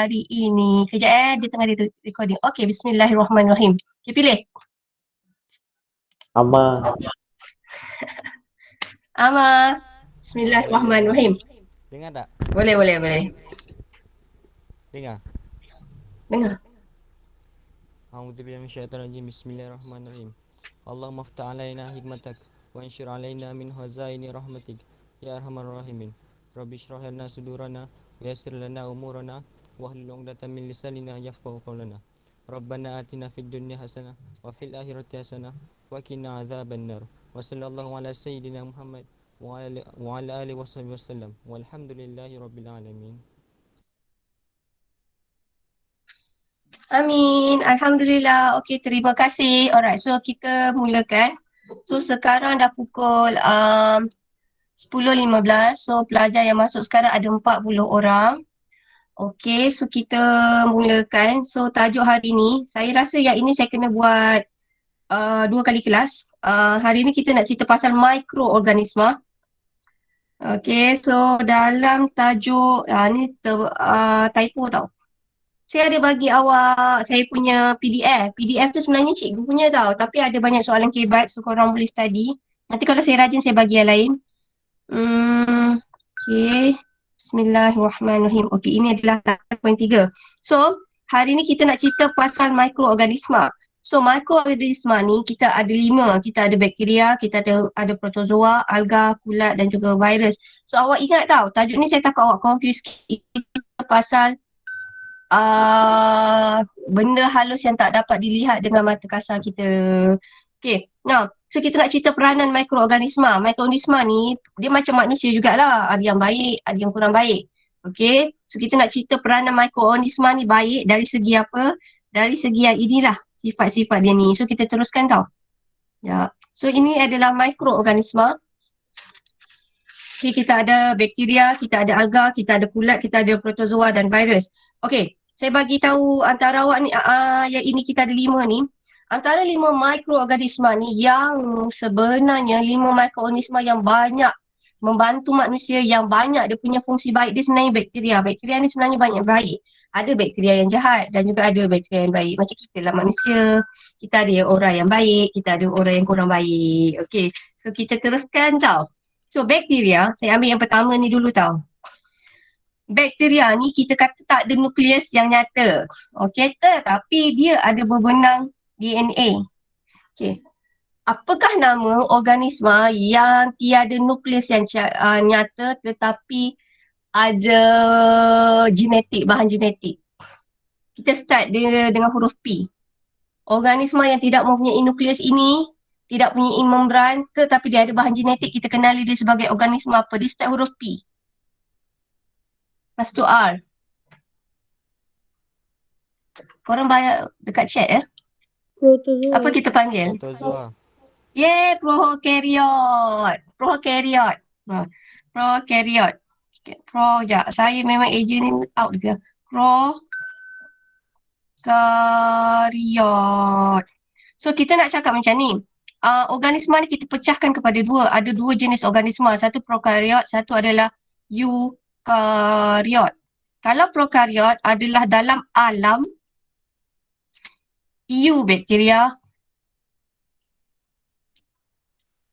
hari ini. Kejap dia tengah recording. Okey, bismillahirrahmanirrahim. Okay, pilih. Ama. Ama. Bismillahirrahmanirrahim. Dengar tak? Boleh. Dengar. Dengar. A'udzubillahi minasyaitonirrajim. Bismillahirrahmanirrahim. Allahumma aftah alaina hikmatak wa anshur alaina min hazaini rahmatik ya arhamar rahimin. Rabbi shrah lana sudurana wa yassir lana umurana wahlul 'uqdatam min lisanina yafqahu qawlana. Rabbana atina fid dunya hasanah wa fil akhirati hasanah wa qina adzabannar. Wa sallallahu ala sayyidina Muhammad wa ala alihi wasallam. Walhamdulillahi rabbil alamin. Amin. Alhamdulillah. Okey, terima kasih. Alright, so kita mulakan. So sekarang dah pukul 10.15. So pelajar yang masuk sekarang ada 40 orang. Okey, so kita mulakan. So tajuk hari ni, saya rasa yang ini saya kena buat 2 kali kelas. Hari ni kita nak cerita pasal mikroorganisma. Okey, so dalam tajuk, ni typo tau. Saya ada bagi awak saya punya PDF. PDF tu sebenarnya cikgu punya tau. Tapi ada banyak soalan kebat, so korang boleh study. Nanti kalau saya rajin, saya bagi yang lain. Okay. Bismillahirrahmanirrahim. Okay, ini adalah 8.3. So, hari ni kita nak cerita pasal mikroorganisma. So, mikroorganisma ni kita ada 5. Kita ada bakteria, kita ada protozoa, alga, kulat dan juga virus. So, awak ingat tau, tajuk ni saya takut awak confuse pasal benda halus yang tak dapat dilihat dengan mata kasar kita. Okay, now, so kita nak cerita peranan mikroorganisma. Mikroorganisma ni, dia macam manusia jugalah. Ada yang baik, ada yang kurang baik. Okay, so kita nak cerita peranan mikroorganisma ni baik dari segi apa? Dari segi yang inilah, sifat-sifat dia ni. So kita teruskan tau. Ya, so ini adalah mikroorganisma. Okay, kita ada bakteria, kita ada alga, kita ada kulat, kita ada protozoa dan virus. Okay, saya bagi tahu antara awak ni, yang ini kita ada 5 ni. Antara 5 mikroorganisma ni yang sebenarnya 5 mikroorganisma yang banyak membantu manusia, yang banyak dia punya fungsi baik, dia sebenarnya bakteria. Bakteria ni sebenarnya banyak baik. Ada bakteria yang jahat dan juga ada bakteria yang baik. Macam kita lah manusia. Kita ada orang yang baik, kita ada orang yang kurang baik. Okay, so kita teruskan tau. So bakteria, saya ambil yang pertama ni dulu tau. Bakteria ni kita kata tak ada nukleus yang nyata. Okey, tetapi dia ada berbenang DNA. Okey. Apakah nama organisma yang tiada nukleus yang nyata tetapi ada genetik, bahan genetik? Kita start dengan huruf P. Organisma yang tidak mempunyai nukleus ini, tidak mempunyai membran tetapi dia ada bahan genetik, kita kenali dia sebagai organisma apa? Dia start huruf P. Lepas tu R. Korang bayar dekat chat Protozoa. Apa kita panggil? Protozoa. Prokaryote. Prokaryote. Prokaryote. Sekejap. Saya memang ejen ni out dia. Prokaryote. So kita nak cakap macam ni. Organisma ni kita pecahkan kepada 2. Ada 2 jenis organisma. Satu prokaryot, satu adalah eukaryot. Kalau prokaryot adalah dalam alam, bakteria,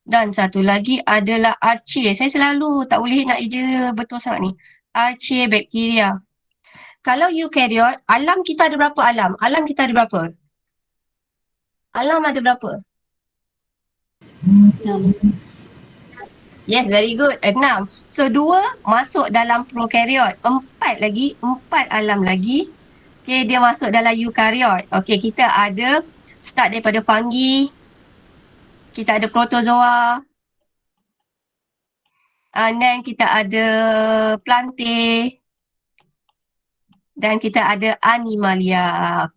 dan satu lagi adalah archaea. Saya selalu tak boleh nak eja betul sangat ni. Archaea bakteria. Kalau eukaryot, alam kita ada berapa alam? Alam kita ada berapa? Alam ada berapa? 6. Yes, very good. 6. So 2 masuk dalam prokaryot. 4 lagi, 4 alam lagi. Okay, dia masuk dalam eukaryot. Okay, kita ada start daripada fungi. Kita ada protozoa. And then kita ada plantae. Dan kita ada animalia.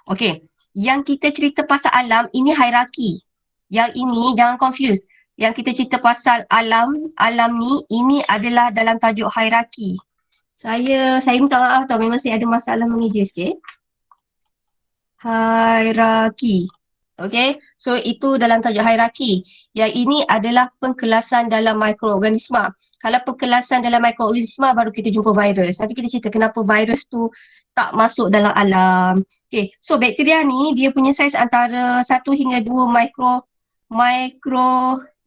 Okay, yang kita cerita pasal alam, ini hierarki. Yang ini jangan confuse. Yang kita cerita pasal alam ni, ini adalah dalam tajuk hierarki. Saya minta maaf tau, memang saya ada masalah mengeja sikit. Hierarki. Okay, so itu dalam tajuk hierarki. Yang ini adalah pengkelasan dalam mikroorganisma. Kalau pengkelasan dalam mikroorganisma baru kita jumpa virus. Nanti kita cerita kenapa virus tu tak masuk dalam alam. Okay, so bakteria ni dia punya saiz antara 1 hingga 2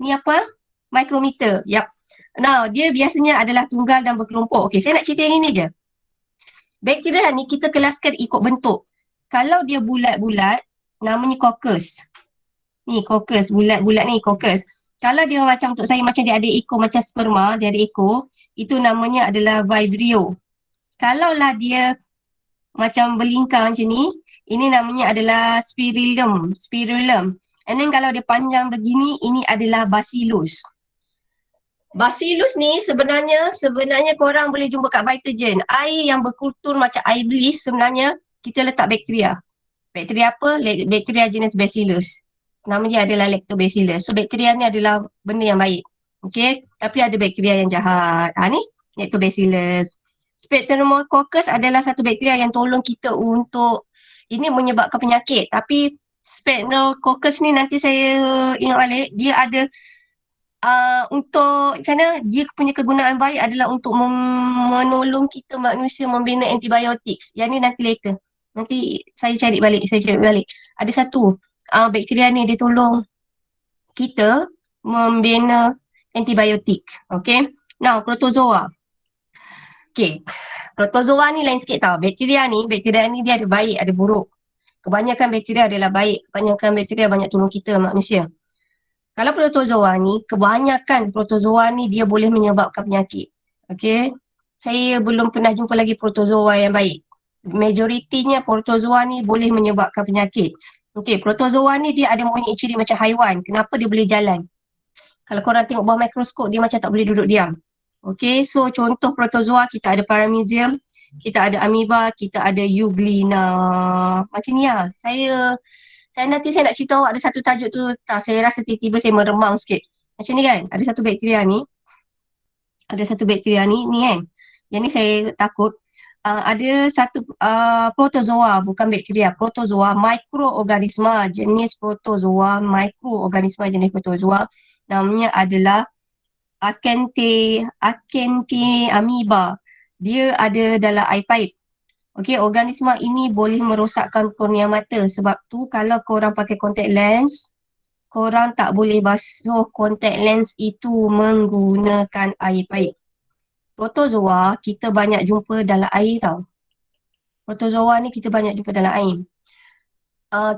ni apa? Mikrometer. Yap. Now, dia biasanya adalah tunggal dan berkelompok. Okay, saya nak cerita yang ini je. Bakteria ni kita kelaskan ikut bentuk. Kalau dia bulat-bulat, namanya coccus. Ni coccus, bulat-bulat ni coccus. Kalau dia macam untuk saya macam dia ada ekor macam sperma, dia ada ekor, itu namanya adalah vibrio. Kalaulah dia macam berlingkar macam ni, ini namanya adalah spirillum. And then kalau dia panjang begini, ini adalah bacillus. Bacillus ni sebenarnya korang boleh jumpa kat Vitagen. Air yang berkultur macam air bliss sebenarnya kita letak bakteria. Bakteria apa? Bakteria jenis Bacillus. Nama dia adalah Lactobacillus. So bakteria ni adalah benda yang baik. Okay, tapi ada bakteria yang jahat. Ni Lactobacillus. Streptococcus adalah satu bakteria yang tolong kita untuk ini menyebabkan penyakit. Tapi Streptococcus ni nanti saya ingat balik, dia ada untuk macam mana dia punya kegunaan baik adalah untuk menolong kita manusia membina antibiotik. Yang ni nanti later. Nanti saya cari balik. Ada satu bakteria ni dia tolong kita membina antibiotik. Okay. Now, protozoa. Okay. Protozoa ni lain sikit tau. Bakteria ni dia ada baik, ada buruk. Kebanyakan bakteria adalah baik. Kebanyakan bakteria banyak tolong kita manusia. Kalau protozoa ni, kebanyakan protozoa ni dia boleh menyebabkan penyakit. Okay. Saya belum pernah jumpa lagi protozoa yang baik. Majoritinya protozoa ni boleh menyebabkan penyakit. Okay, protozoa ni dia ada mempunyai ciri macam haiwan. Kenapa dia boleh jalan? Kalau korang tengok bawah mikroskop, dia macam tak boleh duduk diam. Okay, so contoh protozoa kita ada paramecium, kita ada amoeba, kita ada euglena. Macam ni lah. Nanti saya nak cerita ada satu tajuk tu, saya rasa tiba-tiba saya meremang sikit. Macam ni kan, ada satu bakteria ni kan. Yang ni saya takut. Ada satu protozoa, bukan bakteria, protozoa, mikroorganisma jenis protozoa, namanya adalah amoeba. Dia ada dalam air pipe. Okey, organisma ini boleh merosakkan kornea mata. Sebab tu kalau korang pakai contact lens, korang tak boleh basuh contact lens itu menggunakan air paip. Protozoa kita banyak jumpa dalam air tau. Protozoa ni kita banyak jumpa dalam air.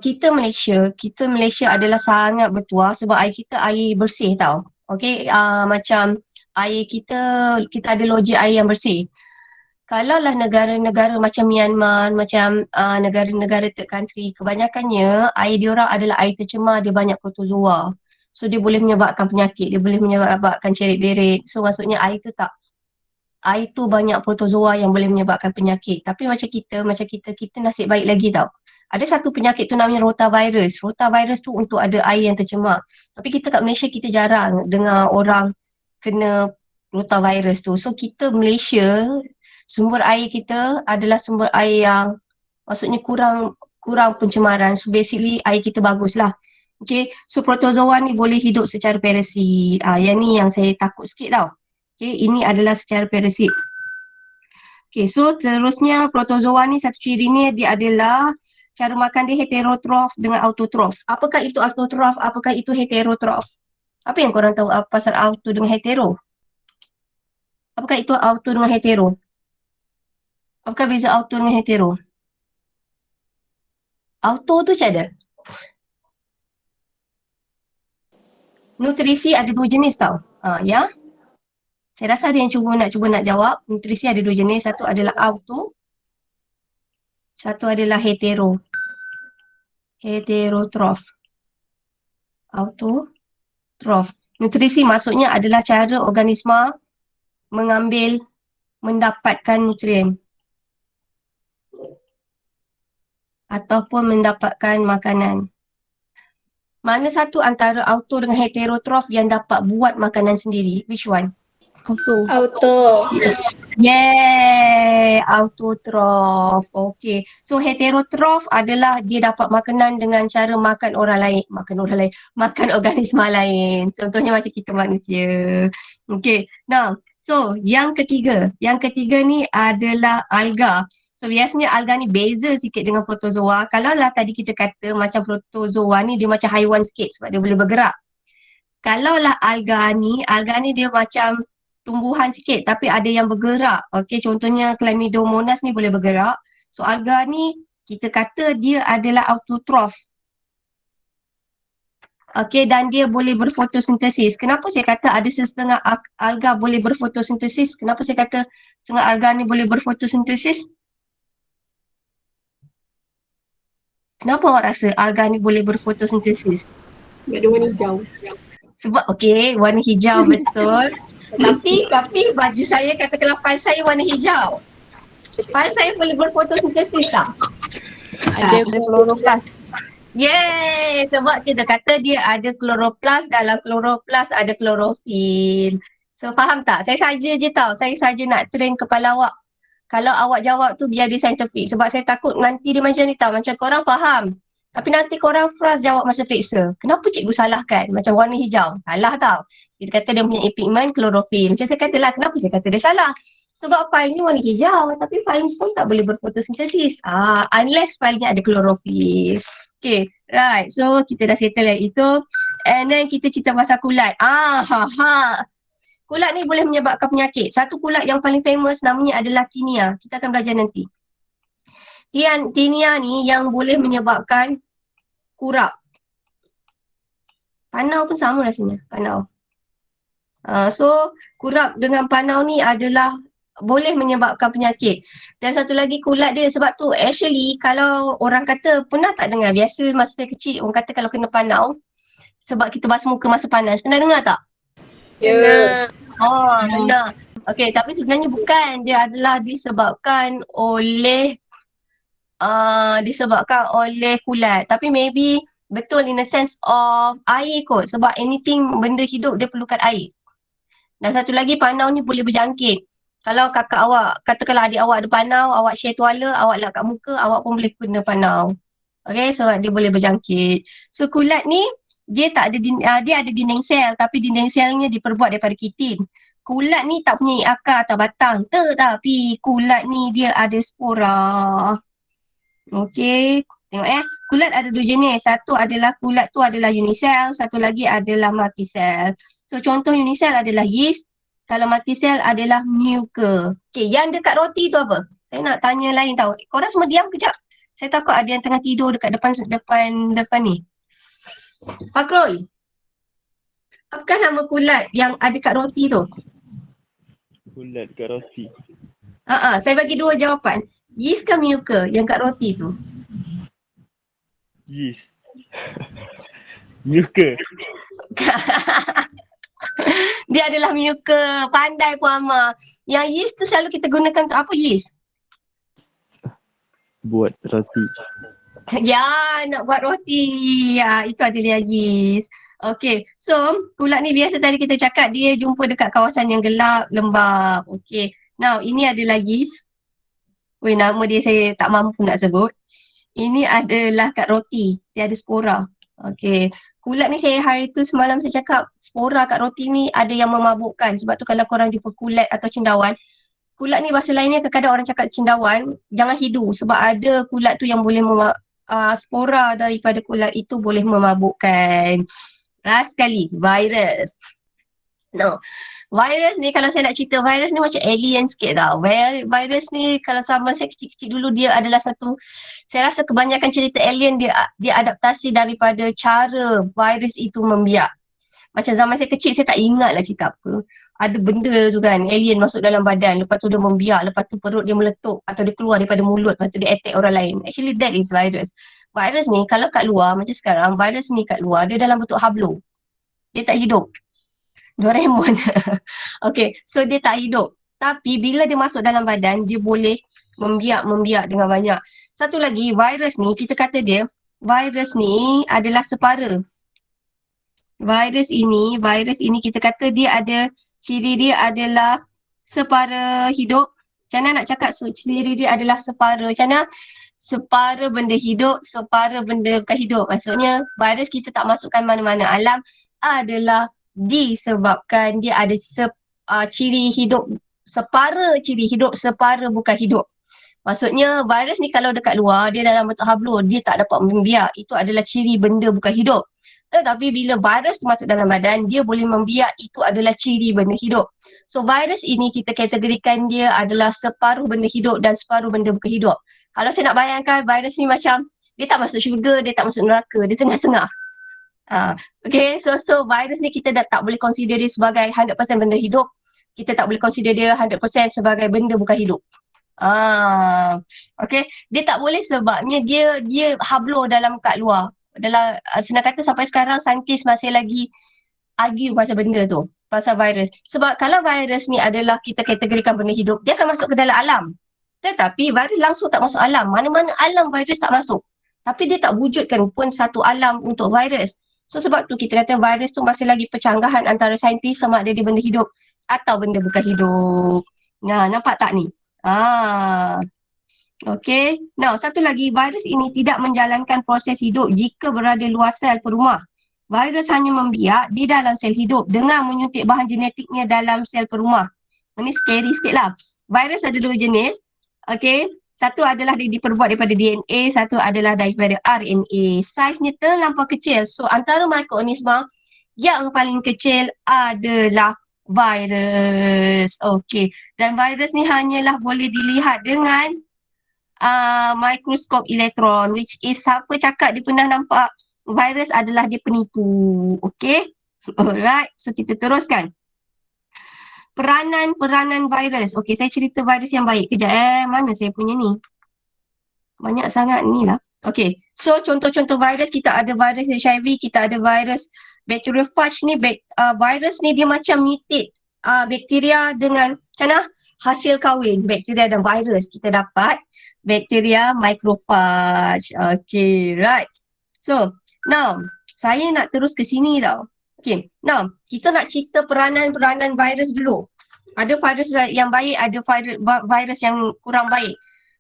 Kita Malaysia adalah sangat bertuah sebab air kita air bersih tau. Okey, macam air kita ada logik air yang bersih. Kalaulah negara-negara macam Myanmar, macam negara-negara third country, kebanyakannya air diorang adalah air tercemar, dia banyak protozoa. So dia boleh menyebabkan penyakit, dia boleh menyebabkan cerit-berit. So maksudnya air tu banyak protozoa yang boleh menyebabkan penyakit. Tapi macam kita nasib baik lagi tau. Ada satu penyakit tu namanya rotavirus. Rotavirus tu untuk ada air yang tercemar. Tapi kita kat Malaysia kita jarang dengar orang kena rotavirus tu. So kita Malaysia, sumber air kita adalah sumber air yang maksudnya kurang pencemaran. So basically air kita bagus lah. Okay, so protozoa ni boleh hidup secara parasit. Yang ni yang saya takut sikit tau. Okay, ini adalah secara parasit. Okay, so terusnya protozoa ni satu ciri ni dia adalah cara makan dia heterotrof dengan autotrof. Apakah itu autotrof? Apakah itu heterotrof? Apa yang korang tahu pasal auto dengan hetero? Apakah itu auto dengan hetero? Apakah beza auto dengan hetero? Auto tu macam mana? Nutrisi ada 2 jenis tau. Ya. Saya rasa ada yang cuba nak jawab. Nutrisi ada 2 jenis. Satu adalah auto. Satu adalah hetero. Heterotrof. Autotrof. Nutrisi maksudnya adalah cara organisma mendapatkan nutrien. Ataupun mendapatkan makanan. Mana satu antara auto dengan heterotrof yang dapat buat makanan sendiri? Which one? Auto. Yay, autotrof. Okey. So heterotrof adalah dia dapat makanan dengan cara makan orang lain, makan organisma lain. Contohnya macam kita manusia. Okey. Nah, so yang ketiga ni adalah alga. So biasanya alga ni beza sikit dengan protozoa. Kalau lah tadi kita kata macam protozoa ni dia macam haiwan sikit sebab dia boleh bergerak. Kalau lah alga ni dia macam tumbuhan sikit tapi ada yang bergerak. Okey, contohnya Chlamydomonas ni boleh bergerak. So alga ni kita kata dia adalah autotrof. Okey, dan dia boleh berfotosintesis. Kenapa saya kata ada setengah alga boleh berfotosintesis? Kenapa saya kata setengah alga ni boleh berfotosintesis? Kenapa awak rasa alga ni boleh berfotosintesis? Sebab dia warna hijau. Sebab okey, warna hijau betul. Tapi baju saya katakanlah file saya warna hijau. File saya boleh berfotosintesis tak? Ada kloroplast. Yeay, sebab kita kata dia ada kloroplast, dalam kloroplast ada klorofil. So faham tak? Saya saja je tau. Saya saja nak train kepala awak. Kalau awak jawab tu biar dia saintifik. Sebab saya takut nanti dia macam ni tau. Macam korang faham. Tapi nanti korang frust jawab masa periksa. Kenapa cikgu salahkan? Macam warna hijau. Salah tau. Kita kata dia punya pigment klorofil. Macam saya katalah, kenapa saya kata dia salah? Sebab file ni warna hijau. Tapi file ni pun tak boleh berfotosintesis. Unless file ni ada klorofil. Okay, right. So, kita dah settle yang itu. And then kita cerita pasal kulat. Kulat ni boleh menyebabkan penyakit. Satu kulat yang paling famous namanya adalah tinea. Kita akan belajar nanti. Tinea ni yang boleh menyebabkan kurap. Panau pun sama rasanya, panau. So, kurap dengan panau ni adalah boleh menyebabkan penyakit. Dan satu lagi kulat dia, sebab tu actually kalau orang kata, pernah tak dengar? Biasa masa saya kecil, orang kata kalau kena panau, sebab kita basuh muka masa panas. Pernah dengar tak? Ya. Benar. Okay, tapi sebenarnya bukan. Dia adalah disebabkan oleh kulat. Tapi maybe betul in the sense of air kot. Sebab anything benda hidup dia perlukan air. Dan satu lagi panau ni boleh berjangkit. Kalau kakak awak, katakanlah adik awak ada panau, awak share tuala, awak lap kat muka, awak pun boleh kena panau. Okay, sebab dia boleh berjangkit. So kulat ni dia tak ada dia ada dinding sel, tapi dinding selnya diperbuat daripada kitin. Kulat ni tak punya akar atau batang, tetapi kulat ni dia ada spora. Okey, tengok kulat ada dua jenis. Satu adalah kulat tu adalah unisel, satu lagi adalah multisel. So contoh unisel adalah yeast, kalau multisel adalah muka. Okey, yang dekat roti tu apa? Saya nak tanya lain tau. Korang semua diam kejap. Saya takut ada yang tengah tidur dekat depan ni. Fakrul, apakah nama kulat yang ada kat roti tu? Kulat kat roti. Saya bagi dua jawapan. Yeast ke muka yang kat roti tu? Yeast. Muka. Dia adalah muka. Pandai Puan Amma. Yang yeast tu selalu kita gunakan untuk apa yeast? Buat roti. Ya, nak buat roti. Ya, itu adalah yeast. Okay, so kulat ni biasa tadi kita cakap dia jumpa dekat kawasan yang gelap, lembab. Okay, now ini adalah yeast. Nama dia saya tak mampu nak sebut. Ini adalah kat roti. Dia ada spora. Okay. Kulat ni hari tu semalam saya cakap spora kat roti ni ada yang memabukkan. Sebab tu kalau korang jumpa kulat atau cendawan, kulat ni bahasa lainnya kadang-kadang orang cakap cendawan, jangan hidu. Sebab ada kulat tu yang boleh spora daripada kulat itu boleh memabukkan. Last sekali, virus. No. Virus ni kalau saya nak cerita, virus ni macam alien sikit tau. Virus ni kalau zaman saya kecil-kecil dulu dia adalah satu, saya rasa kebanyakan cerita alien dia adaptasi daripada cara virus itu membiak. Macam zaman saya kecil saya tak ingat lah cerita apa. Ada benda tu kan, alien masuk dalam badan, lepas tu dia membiak, lepas tu perut dia meletup atau dia keluar daripada mulut, lepas tu dia attack orang lain. Actually that is virus. Virus ni kalau kat luar macam sekarang, virus ni kat luar dia dalam bentuk hablo. Dia tak hidup. Doraemon. Okay, so dia tak hidup. Tapi bila dia masuk dalam badan, dia boleh membiak dengan banyak. Satu lagi, virus ni, kita kata dia, virus ni adalah separa. Virus ini kita kata dia ada, ciri dia adalah separa hidup. Macam mana nak cakap ciri dia adalah separa? Macam mana? Separa benda hidup, separa benda bukan hidup. Maksudnya virus kita tak masukkan mana-mana alam adalah disebabkan dia ada ciri hidup, separa ciri hidup, separa bukan hidup. Maksudnya virus ni kalau dekat luar, dia dalam bentuk hablur, dia tak dapat membiak. Itu adalah ciri benda bukan hidup. Tetapi bila virus tu masuk dalam badan, dia boleh membiak, itu adalah ciri benda hidup. So virus ini kita kategorikan dia adalah separuh benda hidup dan separuh benda bukan hidup. Kalau saya nak bayangkan virus ni macam, dia tak masuk syurga, dia tak masuk neraka, dia tengah-tengah. Okay, so virus ni kita dah tak boleh consider dia sebagai 100% benda hidup. Kita tak boleh consider dia 100% sebagai benda bukan hidup. Okay, dia tak boleh sebabnya dia hablur dalam kat luar. Dalam senang kata sampai sekarang saintis masih lagi argue pasal benda tu, pasal virus. Sebab kalau virus ni adalah kita kategorikan benda hidup, dia akan masuk ke dalam alam. Tetapi virus langsung tak masuk alam. Mana-mana alam virus tak masuk. Tapi dia tak wujudkan pun satu alam untuk virus. So sebab tu kita kata virus tu masih lagi percanggahan antara saintis sama ada dia benda hidup atau benda bukan hidup. Nah, nampak tak ni? Okay. Now, satu lagi, virus ini tidak menjalankan proses hidup jika berada luar sel perumah. Virus hanya membiak di dalam sel hidup dengan menyuntik bahan genetiknya dalam sel perumah. Ini scary sikit lah. Virus ada dua jenis. Okay. Satu adalah diperbuat daripada DNA, satu adalah daripada RNA. Saiznya terlampau kecil. So, antara mikroorganisma yang paling kecil adalah virus. Okay. Dan virus ni hanyalah boleh dilihat dengan mikroskop elektron, which is siapa cakap dia pernah nampak virus adalah dia penipu. Okay. Alright. So kita teruskan. Peranan virus. Okay, saya cerita virus yang baik. Kejap mana saya punya ni? Banyak sangat ni lah. Okay. So contoh-contoh virus, kita ada virus HIV, kita ada virus bacteriophage ni. Virus ni dia macam mutate bakteria dengan macam mana? Hasil kahwin bakteria dan virus. Kita dapat bakteria macrophage. Okay, right. So, now, saya nak terus ke sini tau. Okay, now, kita nak cerita peranan virus dulu. Ada virus yang baik, ada virus yang kurang baik.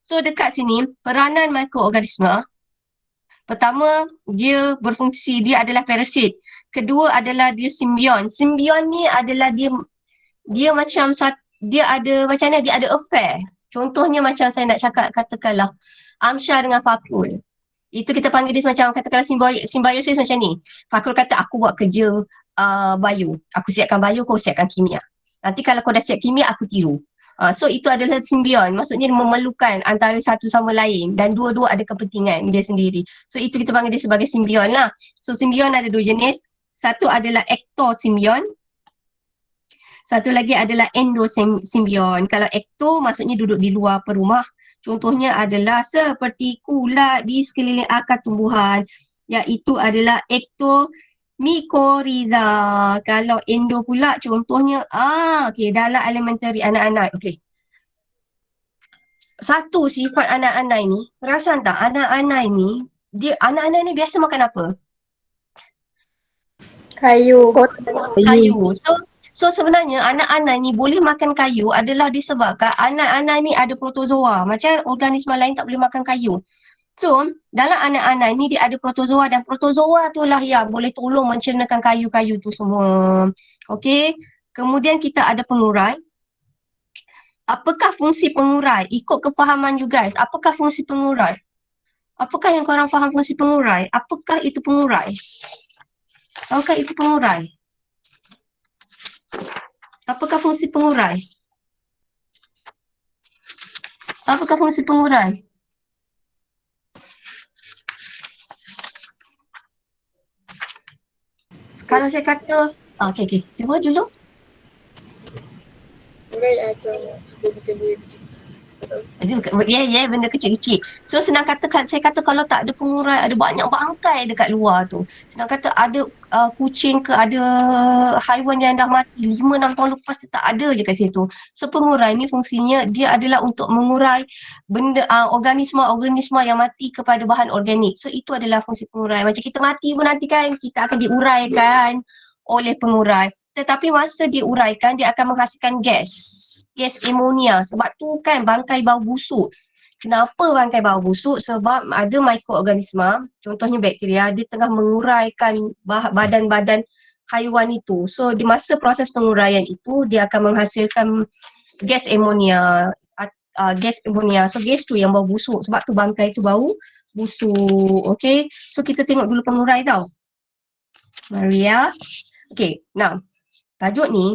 So, dekat sini, peranan mikroorganisma. Pertama, dia berfungsi, dia adalah parasit. Kedua adalah dia simbion. Simbion ni adalah dia macam dia ada macam mana, dia ada affair. Contohnya macam saya nak cakap, katakanlah Amsyar dengan Fakrul. Itu kita panggil dia macam katakanlah simbiosis macam ni. Fakrul kata aku buat kerja bio. Aku siapkan bio, kau siapkan kimia. Nanti kalau kau dah siap kimia, aku tiru. So itu adalah simbion. Maksudnya dia memerlukan antara satu sama lain dan dua-dua ada kepentingan dia sendiri. So itu kita panggil dia sebagai simbion lah. So simbion ada dua jenis. Satu adalah ectosimbion. Satu lagi adalah endosimbion. Kalau ecto maksudnya duduk di luar perumah. Contohnya adalah seperti kulat di sekeliling akar tumbuhan. Iaitu adalah ectomycorrhiza. Kalau endo pula contohnya, okay, dalam elementary anak-anak. Okay. Satu sifat anak-anak ni, perasan tak anak-anak ni biasa makan apa? Kayu. Kayu. So sebenarnya anak-anak ni boleh makan kayu adalah disebabkan anak-anak ni ada protozoa. Macam organisma lain tak boleh makan kayu. So dalam anak-anak ni dia ada protozoa dan protozoa tu lah yang boleh tolong mencernakan kayu-kayu tu semua. Okey. Kemudian kita ada pengurai. Apakah fungsi pengurai? Ikut kefahaman you guys. Apakah fungsi pengurai? Apakah yang korang faham fungsi pengurai? Apakah itu pengurai? Apakah itu pengurai? Apakah fungsi pengurai? Apakah fungsi pengurai? Kalau saya kata, okey. Cuba dulu. Urai ajar jadi dia kecil-kecil. Benda kecil-kecil. So senang kata, saya kata kalau tak ada pengurai, ada banyak bangkai dekat luar tu. Senang kata ada kucing ke, ada haiwan yang dah mati 5-6 tahun lepas tu tak ada je kat situ. So pengurai ni fungsinya dia adalah untuk mengurai benda organisma-organisma yang mati kepada bahan organik. So itu adalah fungsi pengurai. Macam kita mati pun nanti kan kita akan diuraikan oleh pengurai. Tetapi masa diuraikan dia akan menghasilkan gas amonia. Sebab tu kan bangkai bau busuk. Kenapa bangkai bau busuk? Sebab ada mikroorganisma, contohnya bakteria, dia tengah menguraikan badan-badan haiwan itu. So di masa proses penguraian itu dia akan menghasilkan gas amonia. So gas tu yang bau busuk. Sebab tu bangkai tu bau busuk. Okay, so kita tengok dulu pengurai tau. Maria. Okay, now tajuk ni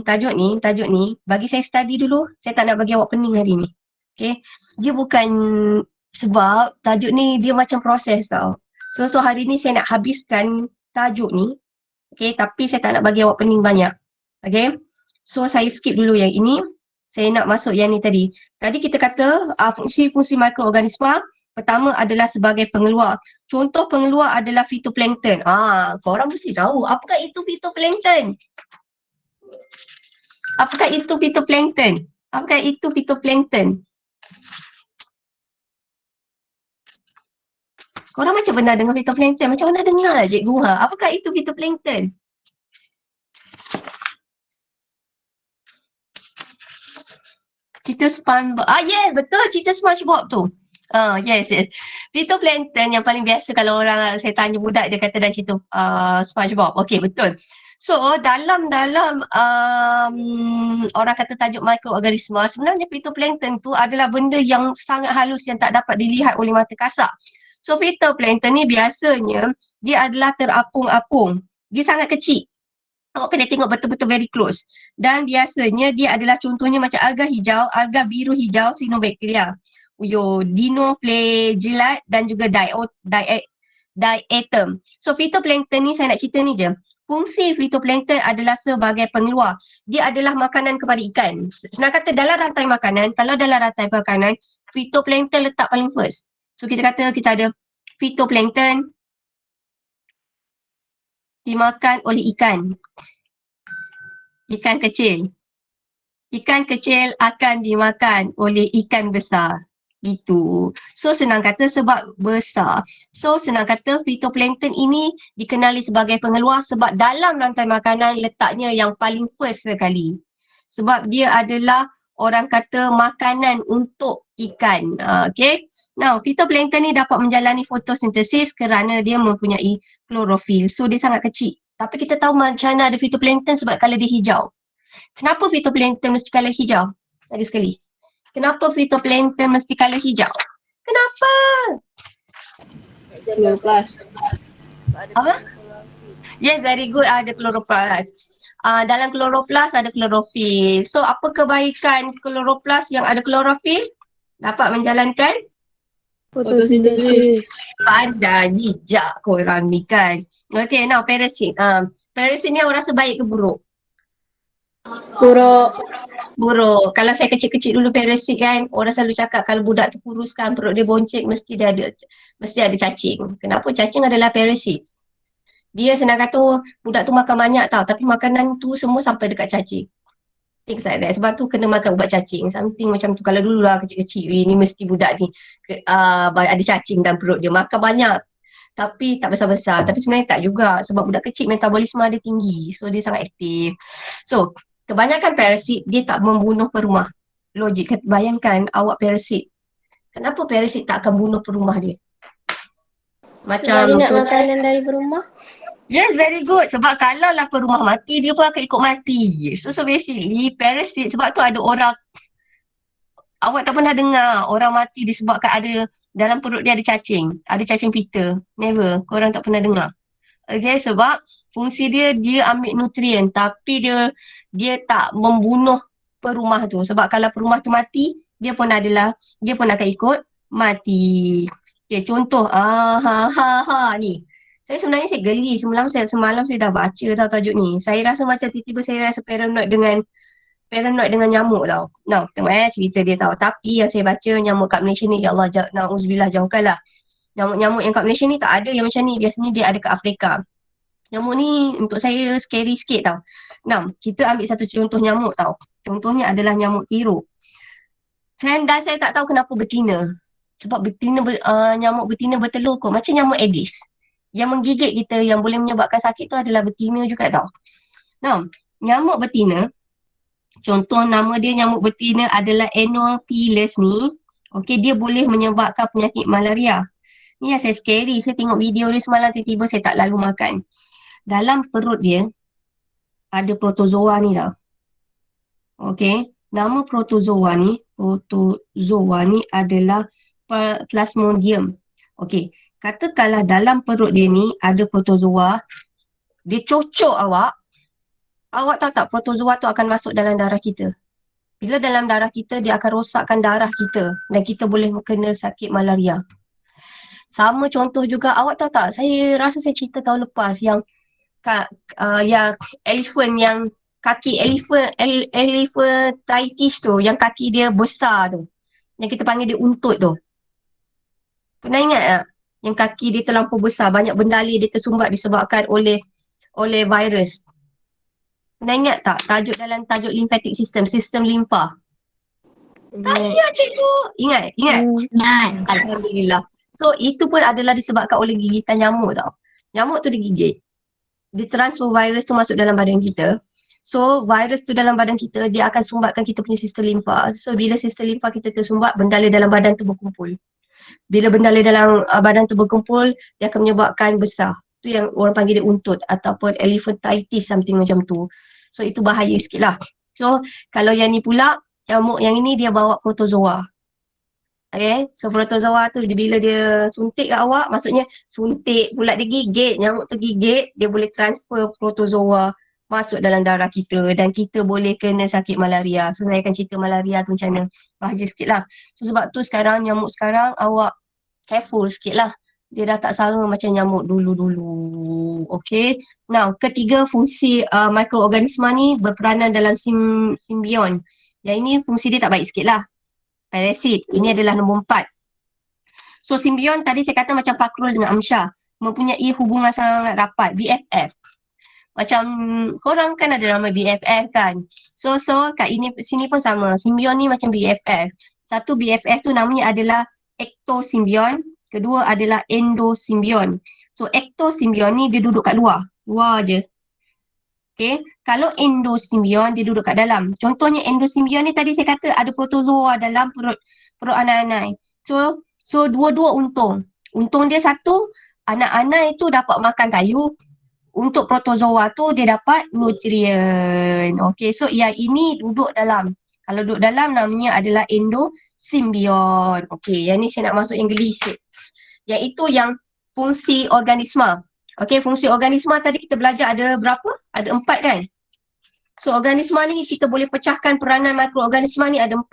bagi saya study dulu. Saya tak nak bagi awak pening hari ni. Okay, dia bukan sebab tajuk ni dia macam proses tau. So hari ni saya nak habiskan tajuk ni. Okay, tapi saya tak nak bagi awak pening banyak. Okay, so saya skip dulu yang ini. Saya nak masuk yang ni tadi. Tadi kita kata fungsi-fungsi mikroorganisma. Pertama adalah sebagai pengeluar. Contoh pengeluar adalah fitoplankton. Korang mesti tahu apakah itu fitoplankton. Apakah itu fitoplankton? Apakah itu fitoplankton? Korang macam pernah dengar fitoplankton? Macam mana dengar lah cikgu? Apakah itu fitoplankton? Cerita SpongeBob. Yes, betul cerita SpongeBob tu. Yes. Fitoplankton yang paling biasa kalau orang saya tanya budak dia kata dah cerita SpongeBob. Okey, betul. So dalam orang kata tajuk mikroorganisma, sebenarnya fitoplankton tu adalah benda yang sangat halus yang tak dapat dilihat oleh mata kasar. So fitoplankton ni biasanya dia adalah terapung-apung. Dia sangat kecil. Awak kena tengok betul-betul very close. Dan biasanya dia adalah contohnya macam alga hijau, alga biru hijau, cyanobacteria, dinoflagellat dan juga diatom. So fitoplankton ni saya nak cerita ni je. Fungsi fitoplankton adalah sebagai pengeluar. Dia adalah makanan kepada ikan. Senang kata dalam rantai makanan, kalau dalam rantai makanan, fitoplankton letak paling first. So kita kata kita ada fitoplankton dimakan oleh ikan. Ikan kecil. Ikan kecil akan dimakan oleh ikan besar. Itu. So senang kata sebab besar. So senang kata fitoplankton ini dikenali sebagai pengeluar sebab dalam rantai makanan letaknya yang paling first sekali. Sebab dia adalah orang kata makanan untuk ikan. Okay. Now fitoplankton ni dapat menjalani fotosintesis kerana dia mempunyai klorofil. So dia sangat kecil. Tapi kita tahu macam mana ada fitoplankton sebab colour dia hijau. Kenapa fitoplankton mesti colour hijau? Lagi sekali. Kenapa fitoplankton mesti colour hijau? Kenapa? Chloroplast. Apa? Yes, very good. Ada chloroplast. Dalam chloroplast ada klorofil. So apa kebaikan chloroplast yang ada klorofil? Dapat menjalankan Fotosintesis. pandai, bijak korang ni kan. Okay, now parasit. Parasit ni orang rasa baik ke buruk? Buruk. Buruk. Kalau saya kecil-kecil dulu parasit kan, orang selalu cakap kalau budak tu kuruskan, perut dia bonceng, mesti ada cacing. Kenapa? Cacing adalah parasit. Dia senang kata budak tu makan banyak tau, tapi makanan tu semua sampai dekat cacing. Things like that. Sebab tu kena makan ubat cacing. Something macam tu. Kalau dulu lah kecil-kecil, ni mesti budak ni ada cacing dalam perut dia. Makan banyak. Tapi tak besar-besar. Tapi sebenarnya tak juga. Sebab budak kecil metabolisme dia tinggi. So dia sangat aktif. So kebanyakan parasit dia tak membunuh perumah. Logik. Bayangkan awak parasit. Kenapa parasit tak akan bunuh perumah dia? Sebab dia nak makanan dari rumah. Yes, very good. Sebab kalau lah perumah mati, dia pun akan ikut mati. So basically, parasit, sebab tu ada orang, awak tak pernah dengar orang mati disebabkan ada, dalam perut dia ada cacing. Ada cacing pita. Never. Korang tak pernah dengar. Okay, sebab fungsi dia ambil nutrien. Tapi dia tak membunuh perumah tu. Sebab kalau perumah tu mati, dia pun akan ikut mati. Okay, contoh. Ni. Saya sebenarnya geli. Semalam saya dah baca tajuk ni. Saya rasa macam tiba-tiba saya rasa paranoid dengan paranoid dengan nyamuk tau. Nah, tengok cerita dia tau. Tapi yang saya baca nyamuk kat Malaysia ni, ya Allah, na'udzubillah, jauhkanlah. Nyamuk-nyamuk yang kat Malaysia ni tak ada yang macam ni. Biasanya dia ada kat Afrika. Nyamuk ni untuk saya scary sikit tau. Nah, kita ambil satu contoh nyamuk tau. Contohnya adalah nyamuk tiruk. Saya tak tahu kenapa betina. Sebab nyamuk betina bertelur kot. Macam nyamuk Aedes. Yang menggigit kita, yang boleh menyebabkan sakit tu adalah betina juga tau. Nah, nyamuk betina, contoh nama dia nyamuk betina adalah Anopheles ni. Okey, dia boleh menyebabkan penyakit malaria. Ni yang saya scary. Saya tengok video dia semalam, tiba-tiba saya tak lalu makan. Dalam perut dia, ada protozoa ni tau. Okey, nama protozoa ni adalah Plasmodium. Okey, katakanlah dalam perut dia ni ada protozoa, dia cocok awak tahu tak protozoa tu akan masuk dalam darah kita. Bila dalam darah kita, dia akan rosakkan darah kita dan kita boleh kena sakit malaria. Sama contoh juga, awak tahu tak, saya rasa saya cerita tahun lepas yang elephant, yang kaki elephantitis tu, yang kaki dia besar tu, yang kita panggil dia untut tu. Pernah ingat tak? Yang kaki dia terlampau besar, banyak bendali dia tersumbat disebabkan oleh virus. Pernah ingat tak tajuk lymphatic system, sistem limfa? Tanya cikgu. Ingat? Alhamdulillah. So itu pun adalah disebabkan oleh gigitan nyamuk tau. Nyamuk tu digigit, dia transfer virus tu masuk dalam badan kita. So virus tu dalam badan kita, dia akan sumbatkan kita punya sistem limfa. So bila sistem limfa kita tersumbat, bendala dalam badan tu berkumpul. Bila bendala dalam badan tu berkumpul, dia akan menyebabkan besar. Tu yang orang panggil dia untut ataupun elephantitis, something macam tu. So itu bahaya sikit lah. So kalau yang ni pula, nyamuk yang ini dia bawa protozoa. Okay, so protozoa tu bila dia suntik kat awak, maksudnya suntik pula dia gigit, nyamuk tu gigit, dia boleh transfer protozoa masuk dalam darah kita dan kita boleh kena sakit malaria. So saya akan cerita malaria tu macam mana, bahaya sikit lah. So sebab tu sekarang nyamuk sekarang awak careful sikit lah. Dia dah tak sama macam nyamuk dulu-dulu. Okay. Now, ketiga fungsi mikroorganisma ni berperanan dalam simbion. Yang ini fungsi dia tak baik sikit lah. Parasit. Ini adalah nombor 4. So simbion tadi saya kata macam Fakrul dengan Amsyah. Mempunyai hubungan sangat rapat. BFF. Macam korang kan ada nama BFF kan. So kat sini pun sama. Simbion ni macam BFF. Satu BFF tu namanya adalah ektosimbion. Kedua adalah endosimbion. So ektosimbion ni dia duduk kat luar. Luar je. Okay. Kalau endosimbion dia duduk kat dalam. Contohnya endosimbion ni tadi saya kata ada protozoa dalam perut anak-anak. So dua-dua untung. Untung dia satu, anak-anak itu dapat makan kayu. Untuk protozoa tu dia dapat nutrien. Okay, so yang ini duduk dalam. Kalau duduk dalam namanya adalah endosimbion. Okay, yang ni saya nak masuk Inggeris sikit. Yang itu yang fungsi organisma. Okay, fungsi organisma tadi kita belajar ada berapa? Ada 4 kan? So organisma ni kita boleh pecahkan peranan mikroorganisma ni ada 4.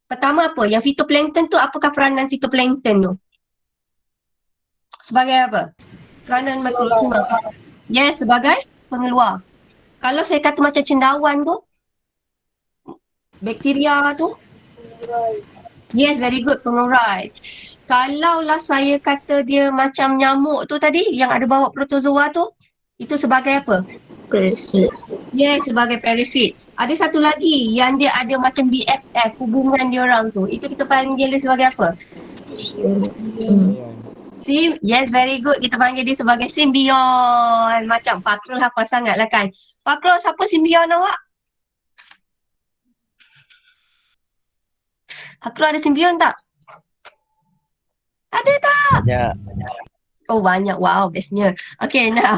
Pertama apa? Yang fitoplankton tu, apakah peranan fitoplankton tu? Sebagai apa? Peranan mikroorganisma. Yes, sebagai pengeluar. Kalau saya kata macam cendawan tu, bakteria tu, yes, very good, pengurai. Kalaulah saya kata dia macam nyamuk tu tadi, yang ada bawa protozoa tu, itu sebagai apa? Parasit. Yes, sebagai parasit. Ada satu lagi yang dia ada macam BFF, hubungan dia orang tu. Itu kita panggil dia sebagai apa? Yes, very good. Kita panggil dia sebagai simbion. Macam Fakrul hafal sangat lah kan. Fakrul, siapa simbion awak? Fakrul ada simbion tak? Ada tak? Banyak. Oh banyak, wow, bestnya. Okay, now.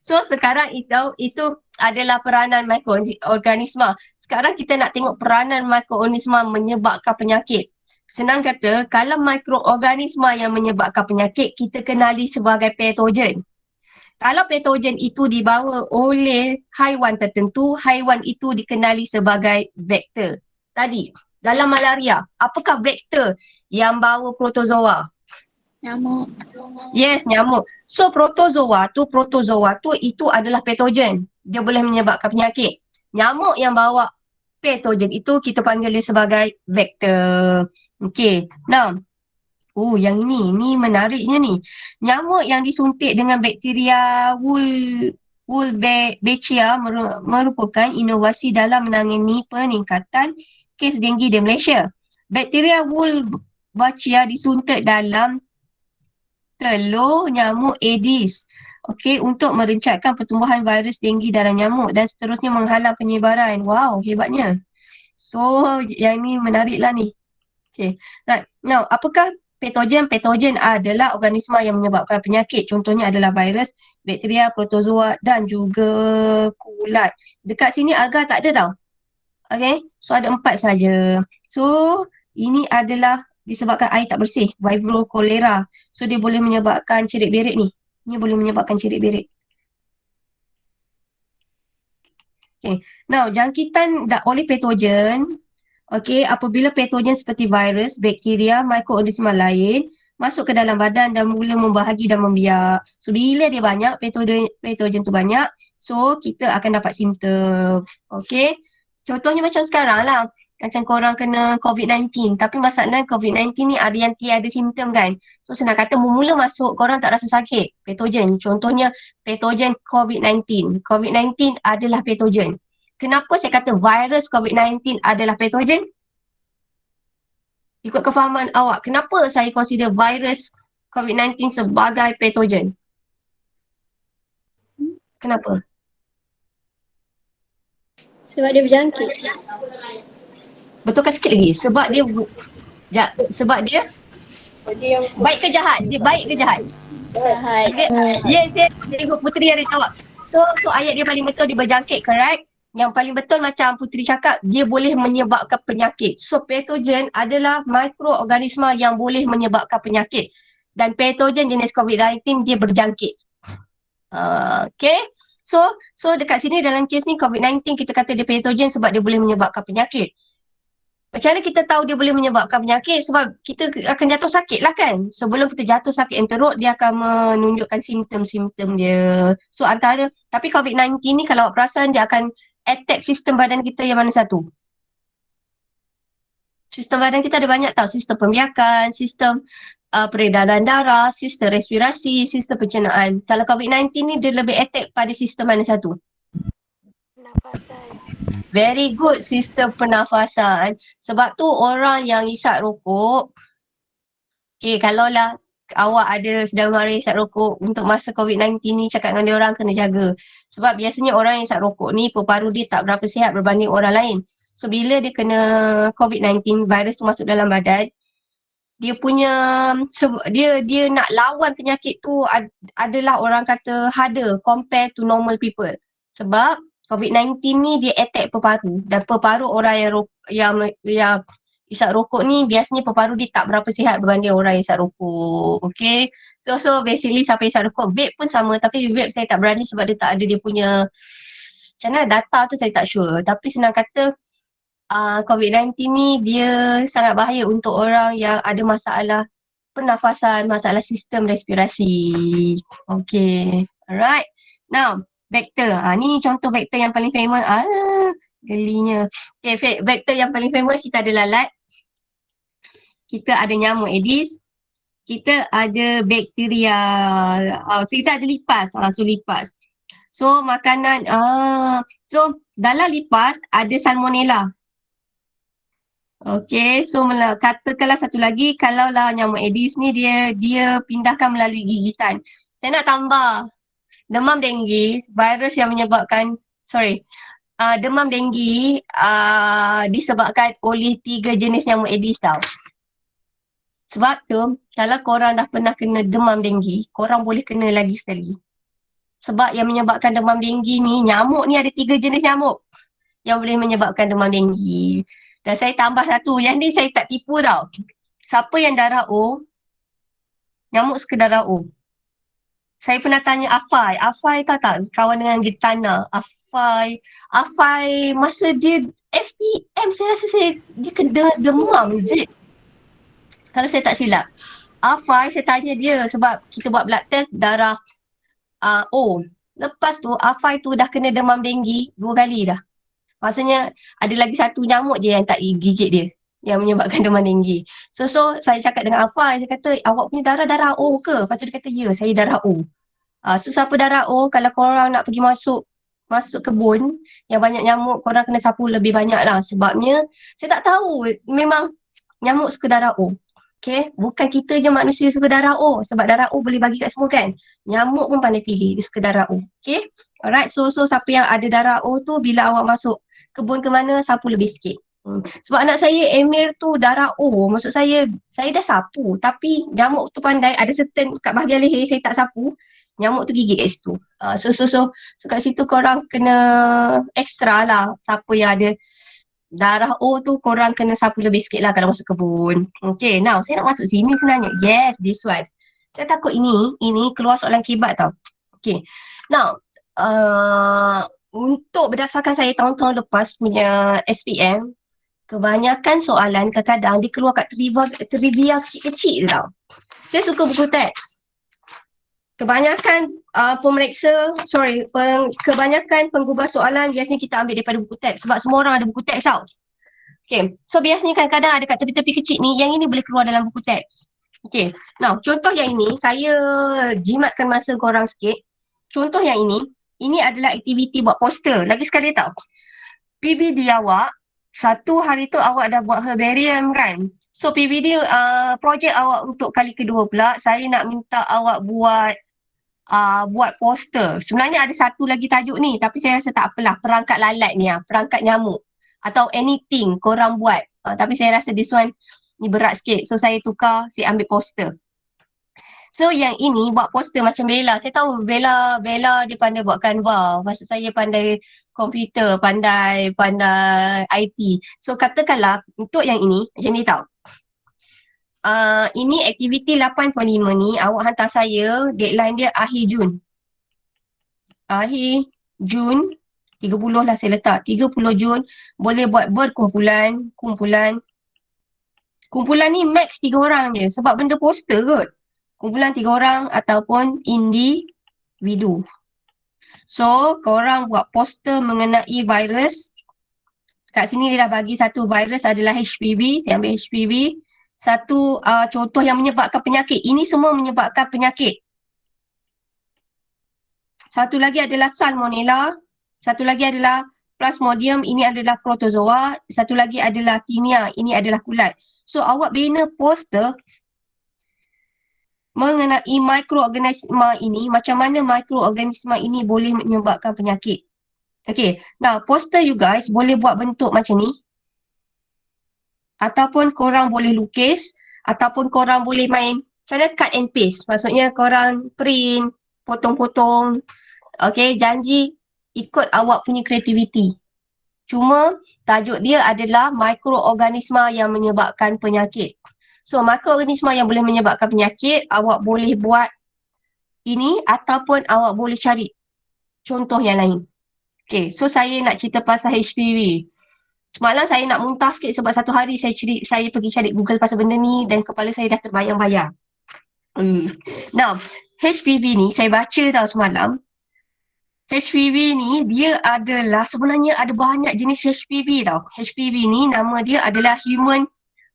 So sekarang itu adalah peranan mikroorganisma. Sekarang kita nak tengok peranan mikroorganisma menyebabkan penyakit. Senang kata, kalau mikroorganisma yang menyebabkan penyakit, kita kenali sebagai patogen. Kalau patogen itu dibawa oleh haiwan tertentu, haiwan itu dikenali sebagai vektor. Tadi, dalam malaria, apakah vektor yang bawa protozoa? Nyamuk. Yes, nyamuk. So protozoa tu itu adalah patogen. Dia boleh menyebabkan penyakit. Nyamuk yang bawa patogen itu kita panggil dia sebagai vektor. Okey. Now, yang ini menariknya ni. Nyamuk yang disuntik dengan bakteria Wolbachia merupakan inovasi dalam menangani peningkatan kes denggi di Malaysia. Bakteria Wolbachia disuntik dalam telur nyamuk Aedes. Okey, untuk merencatkan pertumbuhan virus denggi dalam nyamuk dan seterusnya menghalang penyebaran. Wow, hebatnya. So, yang ni menariklah ni. Okay, right. Now, apakah patogen? Patogen adalah organisma yang menyebabkan penyakit. Contohnya adalah virus, bakteria, protozoa dan juga kulat. Dekat sini agak tak ada tau. Okay, so ada 4 saja. So, ini adalah disebabkan air tak bersih, vibrio cholera. So, dia boleh menyebabkan cerit berit ni. Ini boleh menyebabkan cerit berit. Okay, now jangkitan oleh patogen. Okey, apabila patogen seperti virus, bakteria, mikroorganisma lain masuk ke dalam badan dan mula membahagi dan membiak. So, bila dia banyak, patogen tu banyak, so kita akan dapat simptom. Okey, contohnya macam sekarang lah. Macam korang kena COVID-19. Tapi masalahnya COVID-19 ni ada yang tiada simptom kan. So, senang kata mula masuk, korang tak rasa sakit. Patogen. Contohnya, patogen COVID-19. COVID-19 adalah patogen. Kenapa saya kata virus COVID-19 adalah patogen? Ikut kefahaman awak, kenapa saya consider virus COVID-19 sebagai patogen? Kenapa? Sebab dia berjangkit. Betulkan sikit lagi. Sebab dia baik ke jahat? Dia baik ke jahat? Jahat. Yes, Cikgu Puteri ada jawab. So ayat dia paling betul, dia berjangkit, correct? Yang paling betul macam Puteri cakap, dia boleh menyebabkan penyakit. So, patogen adalah mikroorganisma yang boleh menyebabkan penyakit. Dan patogen jenis COVID-19, dia berjangkit. Okay. So dekat sini dalam kes ni COVID-19, kita kata dia patogen sebab dia boleh menyebabkan penyakit. Macam mana kita tahu dia boleh menyebabkan penyakit? Sebab kita akan jatuh sakit lah kan. Sebelum kita jatuh sakit yang teruk, dia akan menunjukkan simptom-simptom dia. So tapi COVID-19 ni kalau awak perasan, dia akan attack sistem badan kita yang mana satu? Sistem badan kita ada banyak tau. Sistem pembiakan, sistem peredaran darah, sistem respirasi, sistem pencernaan. Kalau COVID-19 ni dia lebih attack pada sistem mana satu? Pernafasan. Very good, sistem pernafasan. Sebab tu orang yang isap rokok, okay, kalaulah awak ada sedang mara isap rokok untuk masa COVID-19 ni, cakap dengan dia orang kena jaga. Sebab biasanya orang yang isap rokok ni paru-paru dia tak berapa sihat berbanding orang lain. So bila dia kena COVID-19, virus tu masuk dalam badan, dia punya dia nak lawan penyakit tu adalah orang kata harder compare to normal people. Sebab COVID-19 ni dia attack paru-paru, dan paru-paru orang yang isap rokok ni biasanya paru-paru dia tak berapa sihat berbanding orang yang isap rokok. Okay. So basically siapa isap rokok, vape pun sama, tapi vape saya tak berani sebab dia tak ada dia punya macam mana data tu saya tak sure. Tapi senang kata COVID-19 ni dia sangat bahaya untuk orang yang ada masalah pernafasan, masalah sistem respirasi. Okay. Alright. Now, vektor. Ni contoh vektor yang paling famous. Gelinya. Okay, vektor yang paling famous kita ada lalat. Kita ada nyamuk Aedes. Kita ada bakteria. So kita ada lipas. So lipas. So makanan. So dalam lipas ada salmonella. Okay, so katakanlah satu lagi, kalaulah nyamuk Aedes ni dia pindahkan melalui gigitan. Saya nak tambah demam denggi, virus yang menyebabkan, demam denggi disebabkan oleh 3 jenis nyamuk Aedes tau. Sebab tu, kalau korang dah pernah kena demam denggi, korang boleh kena lagi sekali. Sebab yang menyebabkan demam denggi ni, nyamuk ni ada 3 jenis nyamuk yang boleh menyebabkan demam denggi. Dan saya tambah satu, yang ni saya tak tipu tau. Siapa yang darah O, nyamuk suka darah O. Saya pernah tanya Afai. Afai tahu tak kawan dengan Gitana? Afai masa dia SPM saya rasa dia kena demam, is it? Kalau saya tak silap. Afai saya tanya dia sebab kita buat blood test darah O. Lepas tu Afai tu dah kena demam denggi 2 kali dah. Maksudnya ada lagi satu nyamuk je yang tak gigit dia, yang menyebabkan demam denggi. So saya cakap dengan Afan, dia kata awak punya darah O ke? Lepas tu dia kata ya, saya darah O. So siapa darah O, kalau korang nak pergi masuk kebun yang banyak nyamuk, korang kena sapu lebih banyak lah. Sebabnya saya tak tahu, memang nyamuk suka darah O. Okay, bukan kita je manusia suka darah O, sebab darah O boleh bagi kat semua kan. Nyamuk pun pandai pilih, dia suka darah O. Okay, alright, so siapa yang ada darah O tu, bila awak masuk kebun ke mana, sapu lebih sikit. Sebab anak saya Emir tu darah O, maksud saya dah sapu, tapi nyamuk tu pandai, ada certain kat bahagian leher saya tak sapu, nyamuk tu gigit kat situ. So kat situ korang kena extra lah, siapa yang ada darah O tu korang kena sapu lebih sikit lah kalau masuk kebun. Okay, now saya nak masuk sini sebenarnya. Yes, this one. Saya takut ini keluar soalan kibat tau. Okay, now untuk berdasarkan saya tahun-tahun lepas punya SPM, kebanyakan soalan kadang-kadang dia keluar kat trivia kecil-kecil tau. Saya suka buku teks. Kebanyakan kebanyakan penggubah soalan biasanya kita ambil daripada buku teks sebab semua orang ada buku teks tau. Okay, so biasanya kadang-kadang ada kat tepi-tepi kecil ni, yang ini boleh keluar dalam buku teks. Okay, now contoh yang ini, saya jimatkan masa korang sikit. Contoh yang ini adalah aktiviti buat poster. Lagi sekali tau, PBD awak, satu hari tu awak dah buat herbarium kan. So PBD projek awak untuk kali kedua pula, saya nak minta awak buat poster. Sebenarnya ada satu lagi tajuk ni, tapi saya rasa tak apalah, perangkat lalat ni perangkat nyamuk atau anything korang buat. Tapi saya rasa this one ni berat sikit. So saya tukar, saya ambil poster. So yang ini buat poster macam Bella. Saya tahu Bella dia pandai buat Canva. Maksud saya pandai komputer, pandai IT. So katakanlah untuk yang ini macam ni tau. Ini aktiviti 8.5 ni awak hantar saya, deadline dia akhir Jun. Akhir Jun 30 lah saya letak. 30 Jun boleh buat kumpulan ni max 3 orang je sebab benda poster kot. Kumpulan 3 orang ataupun individu. So korang buat poster mengenai virus. Kat sini dia dah bagi satu virus adalah HPV. Saya ambil HPV. Satu contoh yang menyebabkan penyakit. Ini semua menyebabkan penyakit. Satu lagi adalah Salmonella. Satu lagi adalah Plasmodium. Ini adalah protozoa. Satu lagi adalah Tinea. Ini adalah kulat. So awak bina poster mengenai mikroorganisma ini, macam mana mikroorganisma ini boleh menyebabkan penyakit. Okay, now poster you guys boleh buat bentuk macam ni. Ataupun korang boleh lukis, ataupun korang boleh main macam mana cut and paste. Maksudnya korang print, potong-potong. Okay, janji ikut awak punya kreativiti. Cuma tajuk dia adalah mikroorganisma yang menyebabkan penyakit. So mikroorganisma yang boleh menyebabkan penyakit, awak boleh buat ini ataupun awak boleh cari contoh yang lain. Okay, so saya nak cerita pasal HPV. Semalam saya nak muntah sikit sebab satu hari saya pergi cari Google pasal benda ni dan kepala saya dah terbayang-bayang. Now, HPV ni saya baca tau semalam. HPV ni dia adalah, sebenarnya ada banyak jenis HPV tau. HPV ni nama dia adalah Human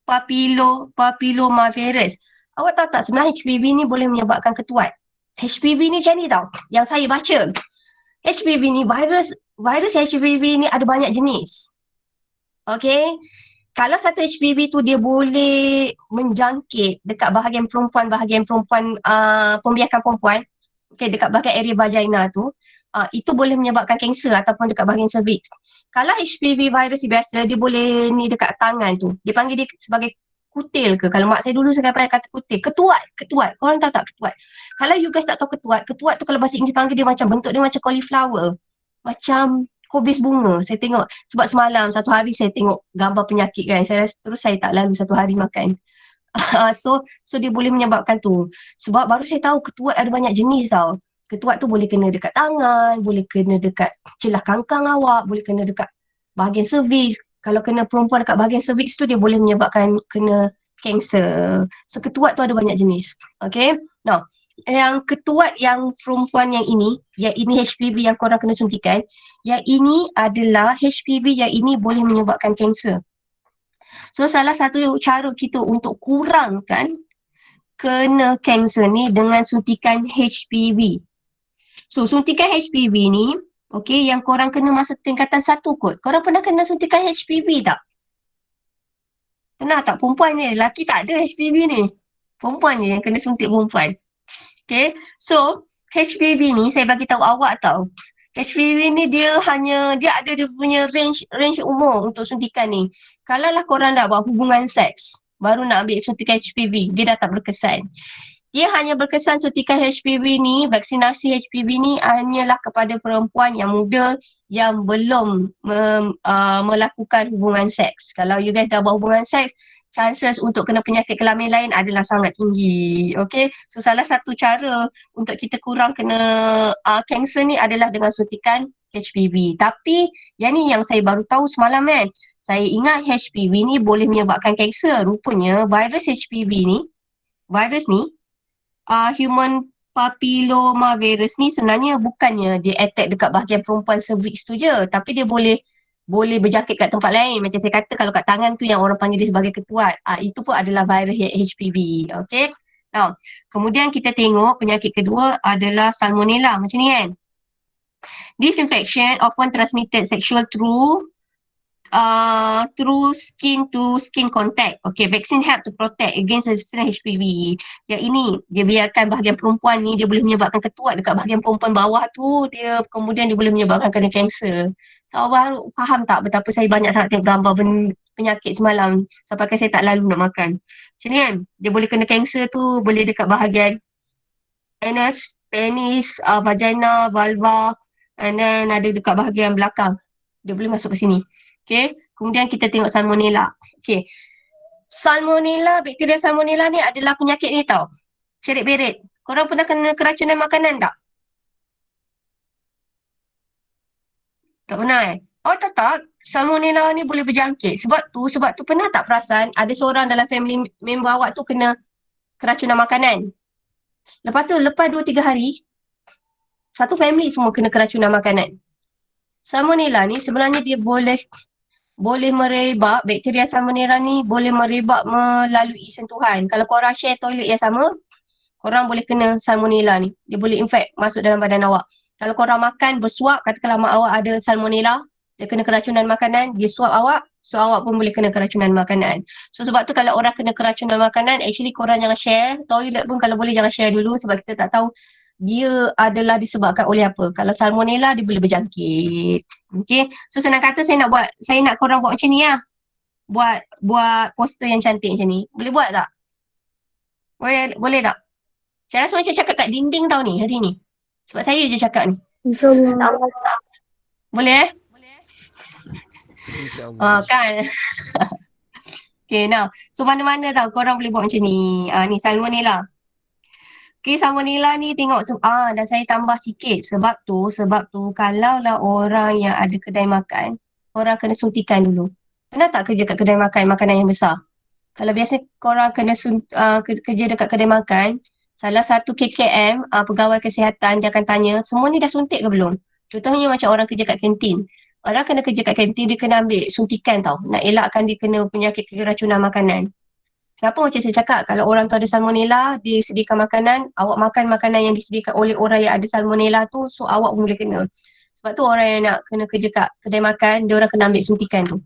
Papillomavirus. Awak tahu tak sebenarnya HPV ni boleh menyebabkan ketuat. HPV ni macam ni tau, yang saya baca. HPV ni virus HPV ni ada banyak jenis. Okay, kalau satu HPV tu dia boleh menjangkit dekat bahagian perempuan, pembiakan perempuan, okay, dekat bahagian area vagina tu, itu boleh menyebabkan kanser ataupun dekat bahagian cervix. Kalau HPV virus biasa, dia boleh ni dekat tangan tu. Dia panggil dia sebagai kutil ke? Kalau mak saya dulu saya kata kutil. Ketuat. Korang tahu tak ketuat? Kalau you guys tak tahu ketuat tu kalau bahasa Inggeris panggil dia macam, bentuk dia macam cauliflower. Macam kubis bunga. Saya tengok, sebab semalam satu hari saya tengok gambar penyakit kan. Saya rasa terus saya tak lalu satu hari makan. So dia boleh menyebabkan tu. Sebab baru saya tahu ketuat ada banyak jenis tau. Ketuat tu boleh kena dekat tangan, boleh kena dekat celah kangkang awak, boleh kena dekat bahagian cervix. Kalau kena perempuan dekat bahagian cervix tu, dia boleh menyebabkan kena kanser. So ketuat tu ada banyak jenis. Okay. Nah, yang ketuat yang perempuan yang ini HPV yang korang kena suntikan, yang ini adalah HPV yang ini boleh menyebabkan kanser. So salah satu cara kita untuk kurangkan kena kanser ni dengan suntikan HPV. So suntikan HPV ni, okey, yang korang kena masa tingkatan 1 kot. Korang pernah kena suntikan HPV tak? Pernah tak? Perempuan je, lelaki tak ada HPV ni. Perempuan je yang kena suntik perempuan. Okay, so HPV ni saya bagi tahu awak tau. HPV ni dia ada dia punya range umur untuk suntikan ni. Kalau lah korang dah buat hubungan seks, baru nak ambil suntikan HPV, dia dah tak berkesan. Dia hanya berkesan suntikan HPV ni, vaksinasi HPV ni hanyalah kepada perempuan yang muda yang belum melakukan hubungan seks. Kalau you guys dah buat hubungan seks, chances untuk kena penyakit kelamin lain adalah sangat tinggi. Okay, so salah satu cara untuk kita kurang kena kanser ni adalah dengan suntikan HPV. Tapi yang ni yang saya baru tahu semalam kan. Saya ingat HPV ni boleh menyebabkan kanser. Rupanya virus HPV ni, human papilloma virus ni sebenarnya bukannya dia attack dekat bahagian perempuan cervix tu je, tapi dia boleh berjangkit kat tempat lain. Macam saya kata kalau kat tangan tu yang orang panggil dia sebagai ketuat, itu pun adalah virus HPV. Okay. Now, kemudian kita tengok penyakit kedua adalah salmonella. Macam ni kan. This infection often transmitted sexual through skin to skin contact. Okay, vaccine help to protect against resistant HPV. Yang ini, dia biarkan bahagian perempuan ni, dia boleh menyebabkan ketuat dekat bahagian perempuan bawah tu, kemudian dia boleh menyebabkan kena kanser. So, baru faham tak betapa saya banyak sangat tengok gambar penyakit semalam sampai saya tak lalu nak makan. Macam ni kan, dia boleh kena kanser tu, boleh dekat bahagian penis, vagina, vulva, and then ada dekat bahagian belakang. Dia boleh masuk ke sini. Okay, kemudian kita tengok salmonella. Okay, salmonella, bakteria salmonella ni adalah penyakit ni tau. Cerit beret. Korang pernah kena keracunan makanan tak? Tak pernah Oh tak. Salmonella ni boleh berjangkit. Sebab tu pernah tak perasan ada seorang dalam family member awak tu kena keracunan makanan. Lepas 2-3 hari, satu family semua kena keracunan makanan. Salmonella ni sebenarnya dia boleh merebak, bakteria salmonella ni boleh merebak melalui sentuhan. Kalau korang share toilet yang sama, korang boleh kena salmonella ni. Dia boleh infect masuk dalam badan awak. Kalau korang makan bersuap, katakanlah mak awak ada salmonella, dia kena keracunan makanan, dia suap awak, so awak pun boleh kena keracunan makanan. So sebab tu kalau orang kena keracunan makanan, actually korang jangan share. Toilet pun kalau boleh jangan share dulu sebab kita tak tahu dia adalah disebabkan oleh apa. Kalau salmonella dia boleh berjangkit. Okay. So senang kata saya nak korang buat macam ni lah. Buat poster yang cantik macam ni. Boleh buat tak? Boleh tak? Saya rasa macam cakap kat dinding tau ni hari ni. Sebab saya je cakap ni. InsyaAllah. Boleh InsyaAllah. kan? Okay, now. So mana-mana tau korang boleh buat macam ni. Ni salmonella. Okay, salmonella ni tengok dan saya tambah sikit sebab tu kalau lah orang yang ada kedai makan, orang kena suntikan dulu. Pernah tak kerja kat kedai makan makanan yang besar? Kalau biasa korang kena kerja dekat kedai makan, salah satu KKM, pegawai kesihatan, dia akan tanya, semua ni dah suntik ke belum? Contohnya macam orang kerja kat kantin. Orang kena kerja kat kantin, dia kena ambil suntikan tau. Nak elakkan dia kena penyakit keracunan makanan. Kenapa macam saya cakap, kalau orang tu ada salmonella, dia sediakan makanan, awak makan makanan yang disediakan oleh orang yang ada salmonella tu, so awak pun boleh kena. Sebab tu orang yang nak kena kerja kat kedai makan, dia orang kena ambil suntikan tu.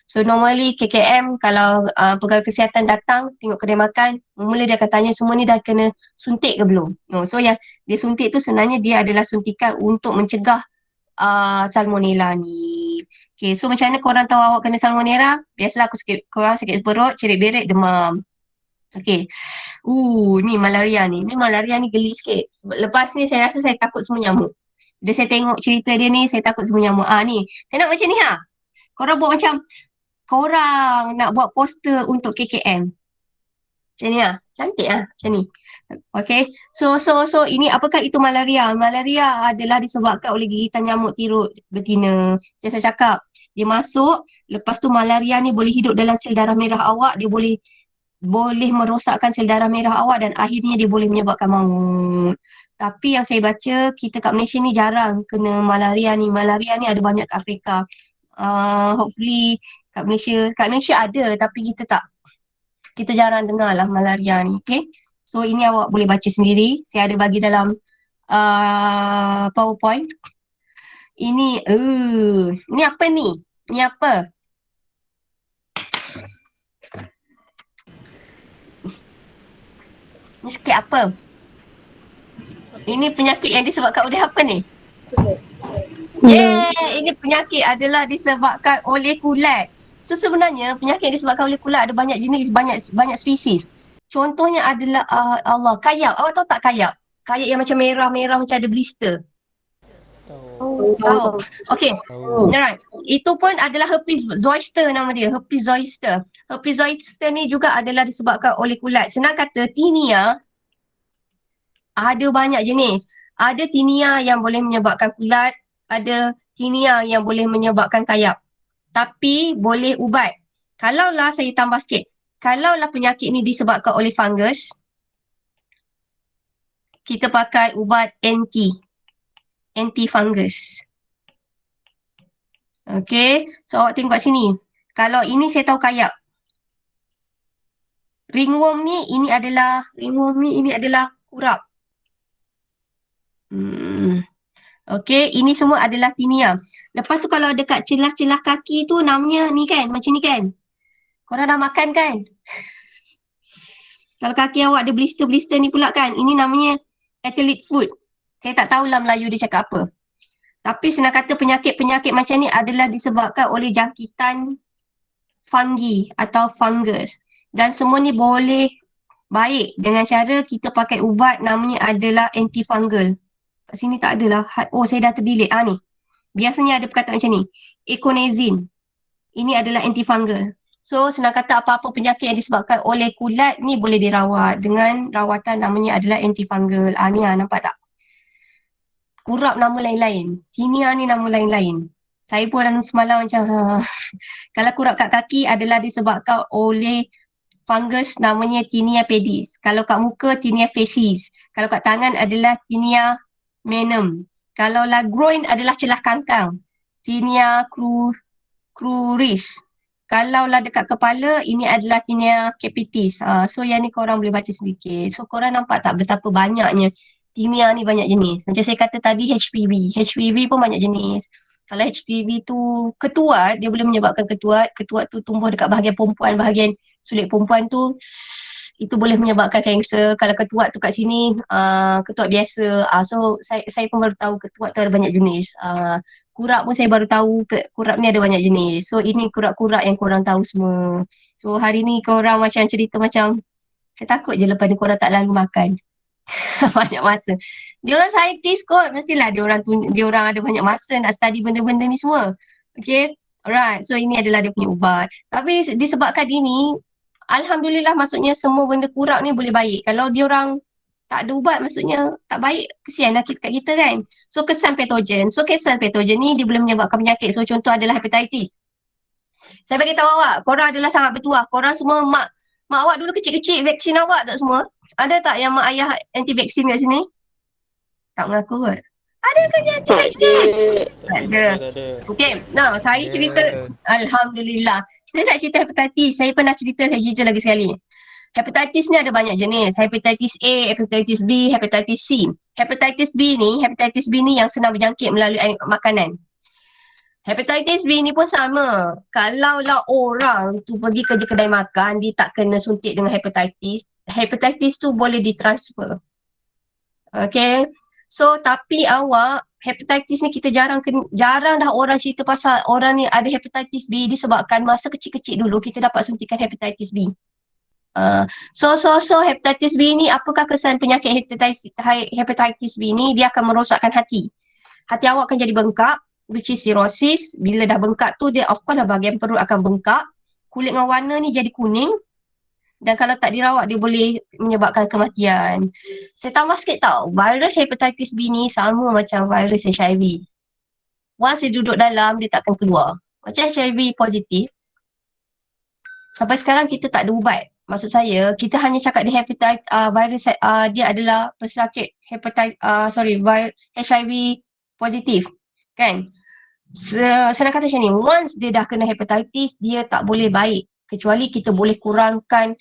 So normally KKM kalau pegawai kesihatan datang tengok kedai makan, mula dia akan tanya semua ni dah kena suntik ke belum. So yang dia suntik tu sebenarnya dia adalah suntikan untuk mencegah salmonella ni. Okay, so macam mana korang tahu awak kena salmonella? Biasalah korang sakit perut, cerit beret, demam. Okay. Ni malaria ni. Ni malaria ni geli sikit. Lepas ni saya rasa saya takut semua nyamuk. Bila saya tengok cerita dia ni, saya takut semua nyamuk. Ni. Saya nak macam ni ha. Korang buat macam korang nak buat poster untuk KKM. Macam ni lah. Cantik lah. Macam ni. Okay. So ini apakah itu malaria? Malaria adalah disebabkan oleh gigitan nyamuk tirut betina. Macam saya cakap, dia masuk, lepas tu malaria ni boleh hidup dalam sel darah merah awak, dia boleh boleh merosakkan sel darah merah awak dan akhirnya dia boleh menyebabkan maut. Tapi yang saya baca, kita kat Malaysia ni jarang kena malaria ni. Malaria ni ada banyak kat Afrika. Hopefully kat Malaysia ada tapi kita jarang dengar lah malaria ni. Okay. So ini awak boleh baca sendiri. Saya ada bagi dalam PowerPoint. Ini apa ni? Ni apa? Ni sikit apa? Ini penyakit yang disebabkan oleh apa ni? Ini penyakit adalah disebabkan oleh kulat. So sebenarnya penyakit yang disebabkan oleh kulat ada banyak jenis, banyak spesies. Contohnya adalah kayap. Awak tahu tak kayap? Kayap yang macam merah-merah macam ada blister. Tahu. Okay. Alright. Itu pun adalah herpes zoster nama dia. Herpes zoster. Herpes zoster ni juga adalah disebabkan oleh kulat. Senang kata tinea ada banyak jenis. Ada tinea yang boleh menyebabkan kulat, ada tinea yang boleh menyebabkan kayap. Tapi boleh ubat. Kalaulah saya tambah sikit. Kalaulah penyakit ni disebabkan oleh fungus, kita pakai ubat anti-fungus. Okay, so awak tengok kat sini. Kalau ini saya tahu kayap. Ringworm ni ini adalah kurap. Okay, ini semua adalah tinea. Lepas tu kalau dekat celah-celah kaki tu namanya ni kan, macam ni kan. Korang dah makan kan? Kalau kaki awak ada blister-blister ni pula kan, ini namanya athlete foot. Saya tak tahulah Melayu dia cakap apa. Tapi senang kata penyakit-penyakit macam ni adalah disebabkan oleh jangkitan fungi atau fungus. Dan semua ni boleh baik dengan cara kita pakai ubat namanya adalah antifungal. Kat sini tak adalah. Oh, saya dah terdelete. Ni. Biasanya ada perkataan macam ni. Econazine. Ini adalah antifungal. So, senang kata apa-apa penyakit yang disebabkan oleh kulat ni boleh dirawat dengan rawatan namanya adalah antifungal. Ni nampak tak? Kurap nama lain-lain. Tinea ni nama lain-lain. Saya pun semalam macam kalau kurap kat kaki adalah disebabkan oleh fungus namanya Tinea pedis. Kalau kat muka Tinea facies. Kalau kat tangan adalah Tinea menum. Kalau groin adalah celah kangkang. Tinea cruris. Kalau dekat kepala ini adalah Tinea capitis. So yang ni korang boleh baca sedikit. So korang nampak tak betapa banyaknya tinea ni banyak jenis. Macam saya kata tadi HPV. HPV pun banyak jenis. Kalau HPV tu ketuat, dia boleh menyebabkan ketuat. Ketuat tu tumbuh dekat bahagian perempuan, bahagian sulit perempuan tu. Itu boleh menyebabkan kanser. Kalau ketuat tu kat sini, ketuat biasa. So saya pun baru tahu ketuat tu ada banyak jenis. Kurap pun saya baru tahu kurap ni ada banyak jenis. So ini kurap-kurap yang korang tahu semua. So hari ni korang macam cerita macam, saya takut je lepas ni korang tak lalu makan. Banyak masa. Dia orang saintis kot, mestilah dia orang ada banyak masa nak study benda-benda ni semua. Okay, alright. So ini adalah dia punya ubat. Tapi disebabkan ini, alhamdulillah maksudnya semua benda kurap ni boleh baik. Kalau dia orang tak ada ubat maksudnya tak baik, kesianlah kat kita kan. So kesan patogen. So kesan patogen ni dia boleh menyebabkan penyakit. So contoh adalah hepatitis. Saya bagi tahu awak, korang adalah sangat bertuah. Korang semua mak awak dulu kecil-kecil vaksin awak tak semua? Ada tak yang mak ayah anti vaksin kat sini? Tak mengaku kot. Ada ke yang anti vaksin? Tak ada. Okay, saya cerita. Alhamdulillah. Saya tak cerita hepatitis. Saya pernah cerita, saya cerita lagi sekali. Hepatitis ni ada banyak jenis. Hepatitis A, hepatitis B, hepatitis C. Hepatitis B ni yang senang berjangkit melalui makanan. Hepatitis B ni pun sama. Kalaulah orang tu pergi kerja kedai makan, dia tak kena suntik dengan hepatitis tu boleh ditransfer. Okay. So, tapi awak, hepatitis ni kita jarang dah orang cerita pasal orang ni ada hepatitis B disebabkan masa kecil-kecil dulu kita dapat suntikan hepatitis B. So hepatitis B ni, apakah kesan penyakit hepatitis B ni? Dia akan merosakkan hati. Hati awak akan jadi bengkak, which is cirrhosis. Bila dah bengkak tu, dia of course dah bahagian perut akan bengkak. Kulit dengan warna ni jadi kuning. Dan kalau tak dirawat, dia boleh menyebabkan kematian. Saya tambah sikit tau, virus hepatitis B ni sama macam virus HIV. Once dia duduk dalam, dia takkan keluar. Macam HIV positif, sampai sekarang kita tak ada ubat Maksud saya, kita hanya cakap dia virus dia adalah pesakit HIV positif. Kan? Senang kata macam ni, once dia dah kena hepatitis, dia tak boleh baik. Kecuali kita boleh kurangkan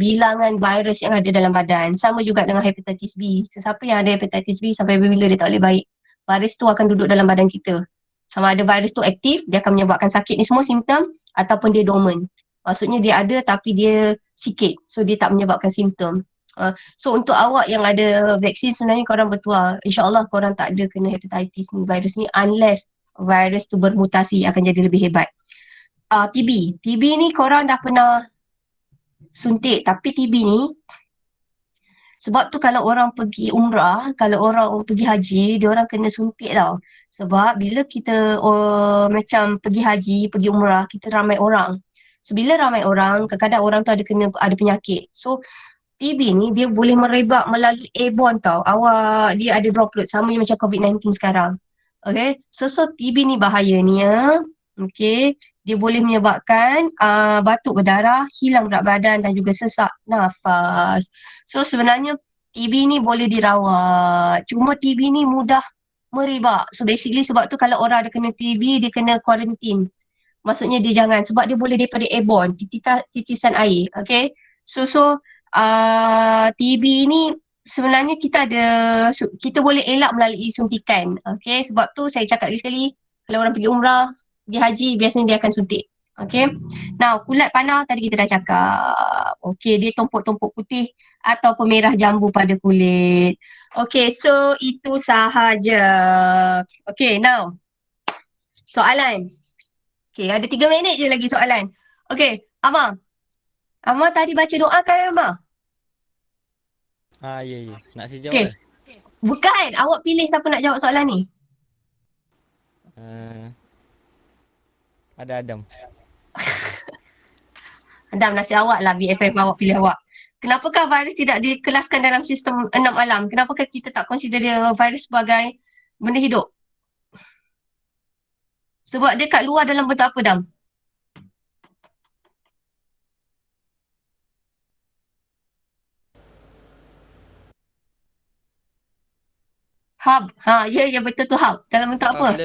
bilangan virus yang ada dalam badan. Sama juga dengan hepatitis B. Sesiapa yang ada hepatitis B sampai bila dia tak boleh baik, virus tu akan duduk dalam badan kita. Sama ada virus tu aktif, dia akan menyebabkan sakit ni semua simptom, ataupun dia dormant. Maksudnya dia ada tapi dia sikit. So dia tak menyebabkan simptom. So untuk awak yang ada vaksin, sebenarnya korang bertuah. InsyaAllah korang tak ada kena hepatitis ni, virus ni, unless virus tu bermutasi akan jadi lebih hebat. TB ni korang dah pernah suntik, tapi TB ni sebab tu kalau orang pergi umrah, kalau orang pergi haji, dia orang kena suntik tau. Sebab bila kita macam pergi haji, pergi umrah, kita ramai orang. So bila ramai orang, kadang-kadang orang tu ada penyakit. So TB ni dia boleh merebak melalui airborne tau. Dia ada droplet sama macam COVID-19 sekarang. Okay, so TB ni bahayanya. Okay, dia boleh menyebabkan batuk berdarah, hilang berat badan dan juga sesak nafas. So sebenarnya TB ni boleh dirawat. Cuma TB ni mudah merebak. So basically sebab tu kalau orang ada kena TB, dia kena quarantine. Maksudnya dia jangan, sebab dia boleh daripada airborne, titisan air. Okay, so TB ni sebenarnya kita boleh elak melalui suntikan. Okay, sebab tu saya cakap lagi sekali, kalau orang pergi umrah, pergi haji, biasanya dia akan suntik. Okay, now kulat panah tadi kita dah cakap. Okay, dia tompok-tompok putih atau pemerah jambu pada kulit. Okay, so itu sahaja. Okay, now soalan. Okay, ada 3 minit je lagi soalan. Okay, Amar tadi baca doa kan Amar? Ya. Nak saya jawab Okay. kan? Bukan, awak pilih siapa nak jawab soalan ni. Ada Adam. Adam, nasib awak lah BFF awak pilih awak. Kenapakah virus tidak dikelaskan dalam sistem 6 alam? Kenapakah kita tak consider dia virus sebagai benda hidup? Sebab dia kat luar dalam bentuk apa, Dam? Hub. Ya betul tu hub. Dalam bentuk apa?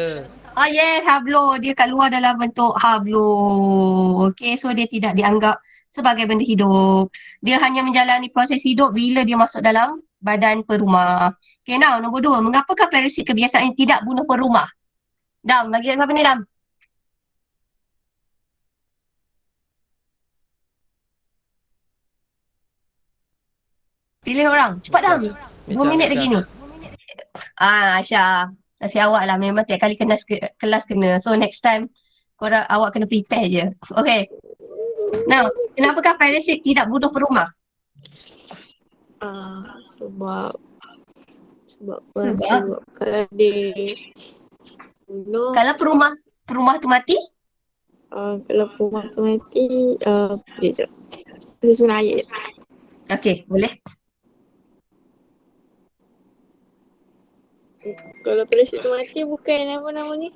Yes, hablo. Dia kat luar dalam bentuk hablo. Okay, so dia tidak dianggap sebagai benda hidup. Dia hanya menjalani proses hidup bila dia masuk dalam badan perumah. Okay, now nombor 2. Mengapakah parasit kebiasaan tidak bunuh perumah? Dam, bagi siapa ni Dam? Pilih orang. Cepat Dam. 2 minit lagi ni. Aisyah. Nasib awak lah. Memang tiap kali kelas kena. So next time, awak kena prepare je. Okay. Now, kenapakah parasit tidak bunuh perumah? Sebab kalau dia bunuh, Kalau perumah tu mati? kalau rumah tu mati, sekejap. Susun ayat. Okay, boleh. Kalau parasit tu mati bukan apa nama ni?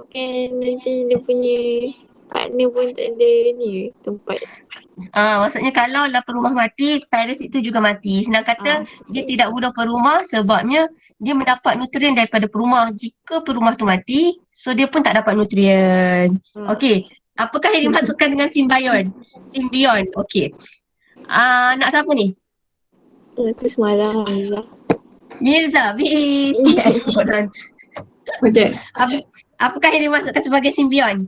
Bukan nanti dia punya partner pun tak ada ni tempat. Maksudnya kalau lah perumah mati, parasit tu juga mati. Senang kata, dia tidak bunuh perumah sebabnya dia mendapat nutrien daripada perumah. Jika perumah tu mati, so dia pun tak dapat nutrien. Okay. Apakah yang dimaksudkan dengan simbion? Simbion. Okay. Nak siapa ni? Aku semalam Mirza. BTS. Okay. Apakah yang dimaksudkan sebagai simbion?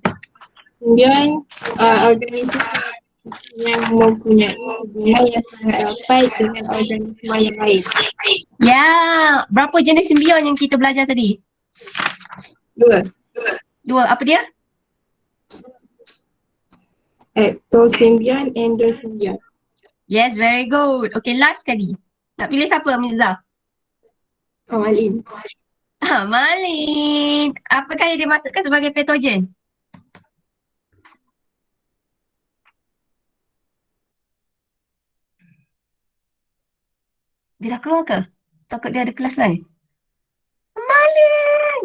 Simbion organisme yang mempunyai hubungan yang sangat rapat dengan organisme yang lain. Ya, berapa jenis simbion yang kita belajar tadi? 2. Apa dia? Ectosimbion, endosimbion. Yes, very good. Okay, last sekali. Nak pilih siapa, Mirza? Formalin. Malin. Apakah yang dimaksudkan sebagai patogen? Dia dah keluar ke? Takut dia ada kelas lain. Malin.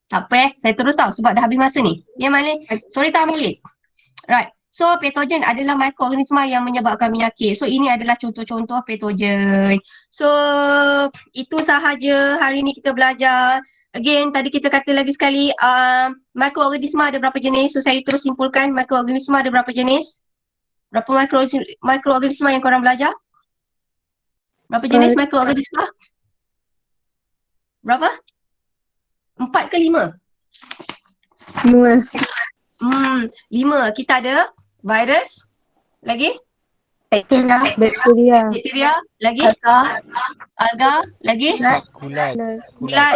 Tak apa saya terus tahu sebab dah habis masa ni. Ya Malin. Sorry tak Malin. Right. So patogen adalah mikroorganisma yang menyebabkan penyakit. So ini adalah contoh-contoh patogen. So itu sahaja hari ni kita belajar. Again, tadi kita kata lagi sekali, mikroorganisma ada berapa jenis? So saya terus simpulkan, mikroorganisma ada berapa jenis? Berapa mikroorganisma yang korang belajar? Berapa jenis mikroorganisma? Berapa? 4 ke 5? 5. Kita ada virus, lagi bakteria, lagi alga, lagi Kulat.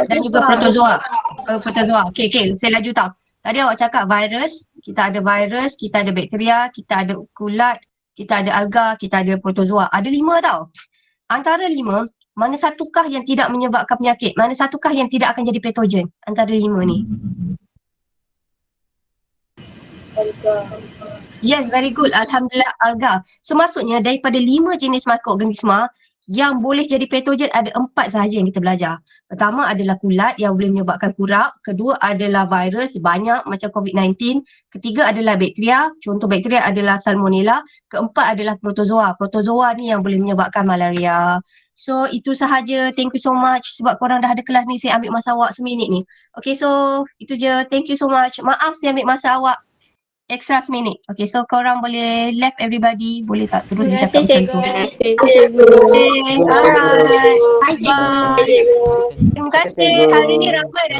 dan juga protozoa. Okey, saya laju tau. Tadi awak cakap virus, kita ada virus, kita ada bakteria, kita ada kulat, kita ada alga, kita ada protozoa. Ada 5 tau. Antara 5, mana satukah yang tidak menyebabkan penyakit? Mana satukah yang tidak akan jadi patogen antara 5 ni? Yes, very good. Alhamdulillah, alga. So maksudnya daripada 5 jenis mikroorganisma yang boleh jadi patogen ada 4 sahaja yang kita belajar. Pertama adalah kulat yang boleh menyebabkan kurap. Kedua adalah virus banyak macam COVID-19. Ketiga adalah bakteria. Contoh bakteria adalah salmonella. Keempat adalah protozoa. Protozoa ni yang boleh menyebabkan malaria. So itu sahaja. Thank you so much sebab korang dah ada kelas ni. Saya ambil masa awak seminit ni. Okay, so itu je. Thank you so much. Maaf saya ambil masa awak extra seminit. Okay, so korang boleh left everybody. Boleh tak terus Terima cakap kasih, macam tu? cikgu. Okay, alright. Bye, cikgu. Bye. Terima kasih. Hari ni ramai dah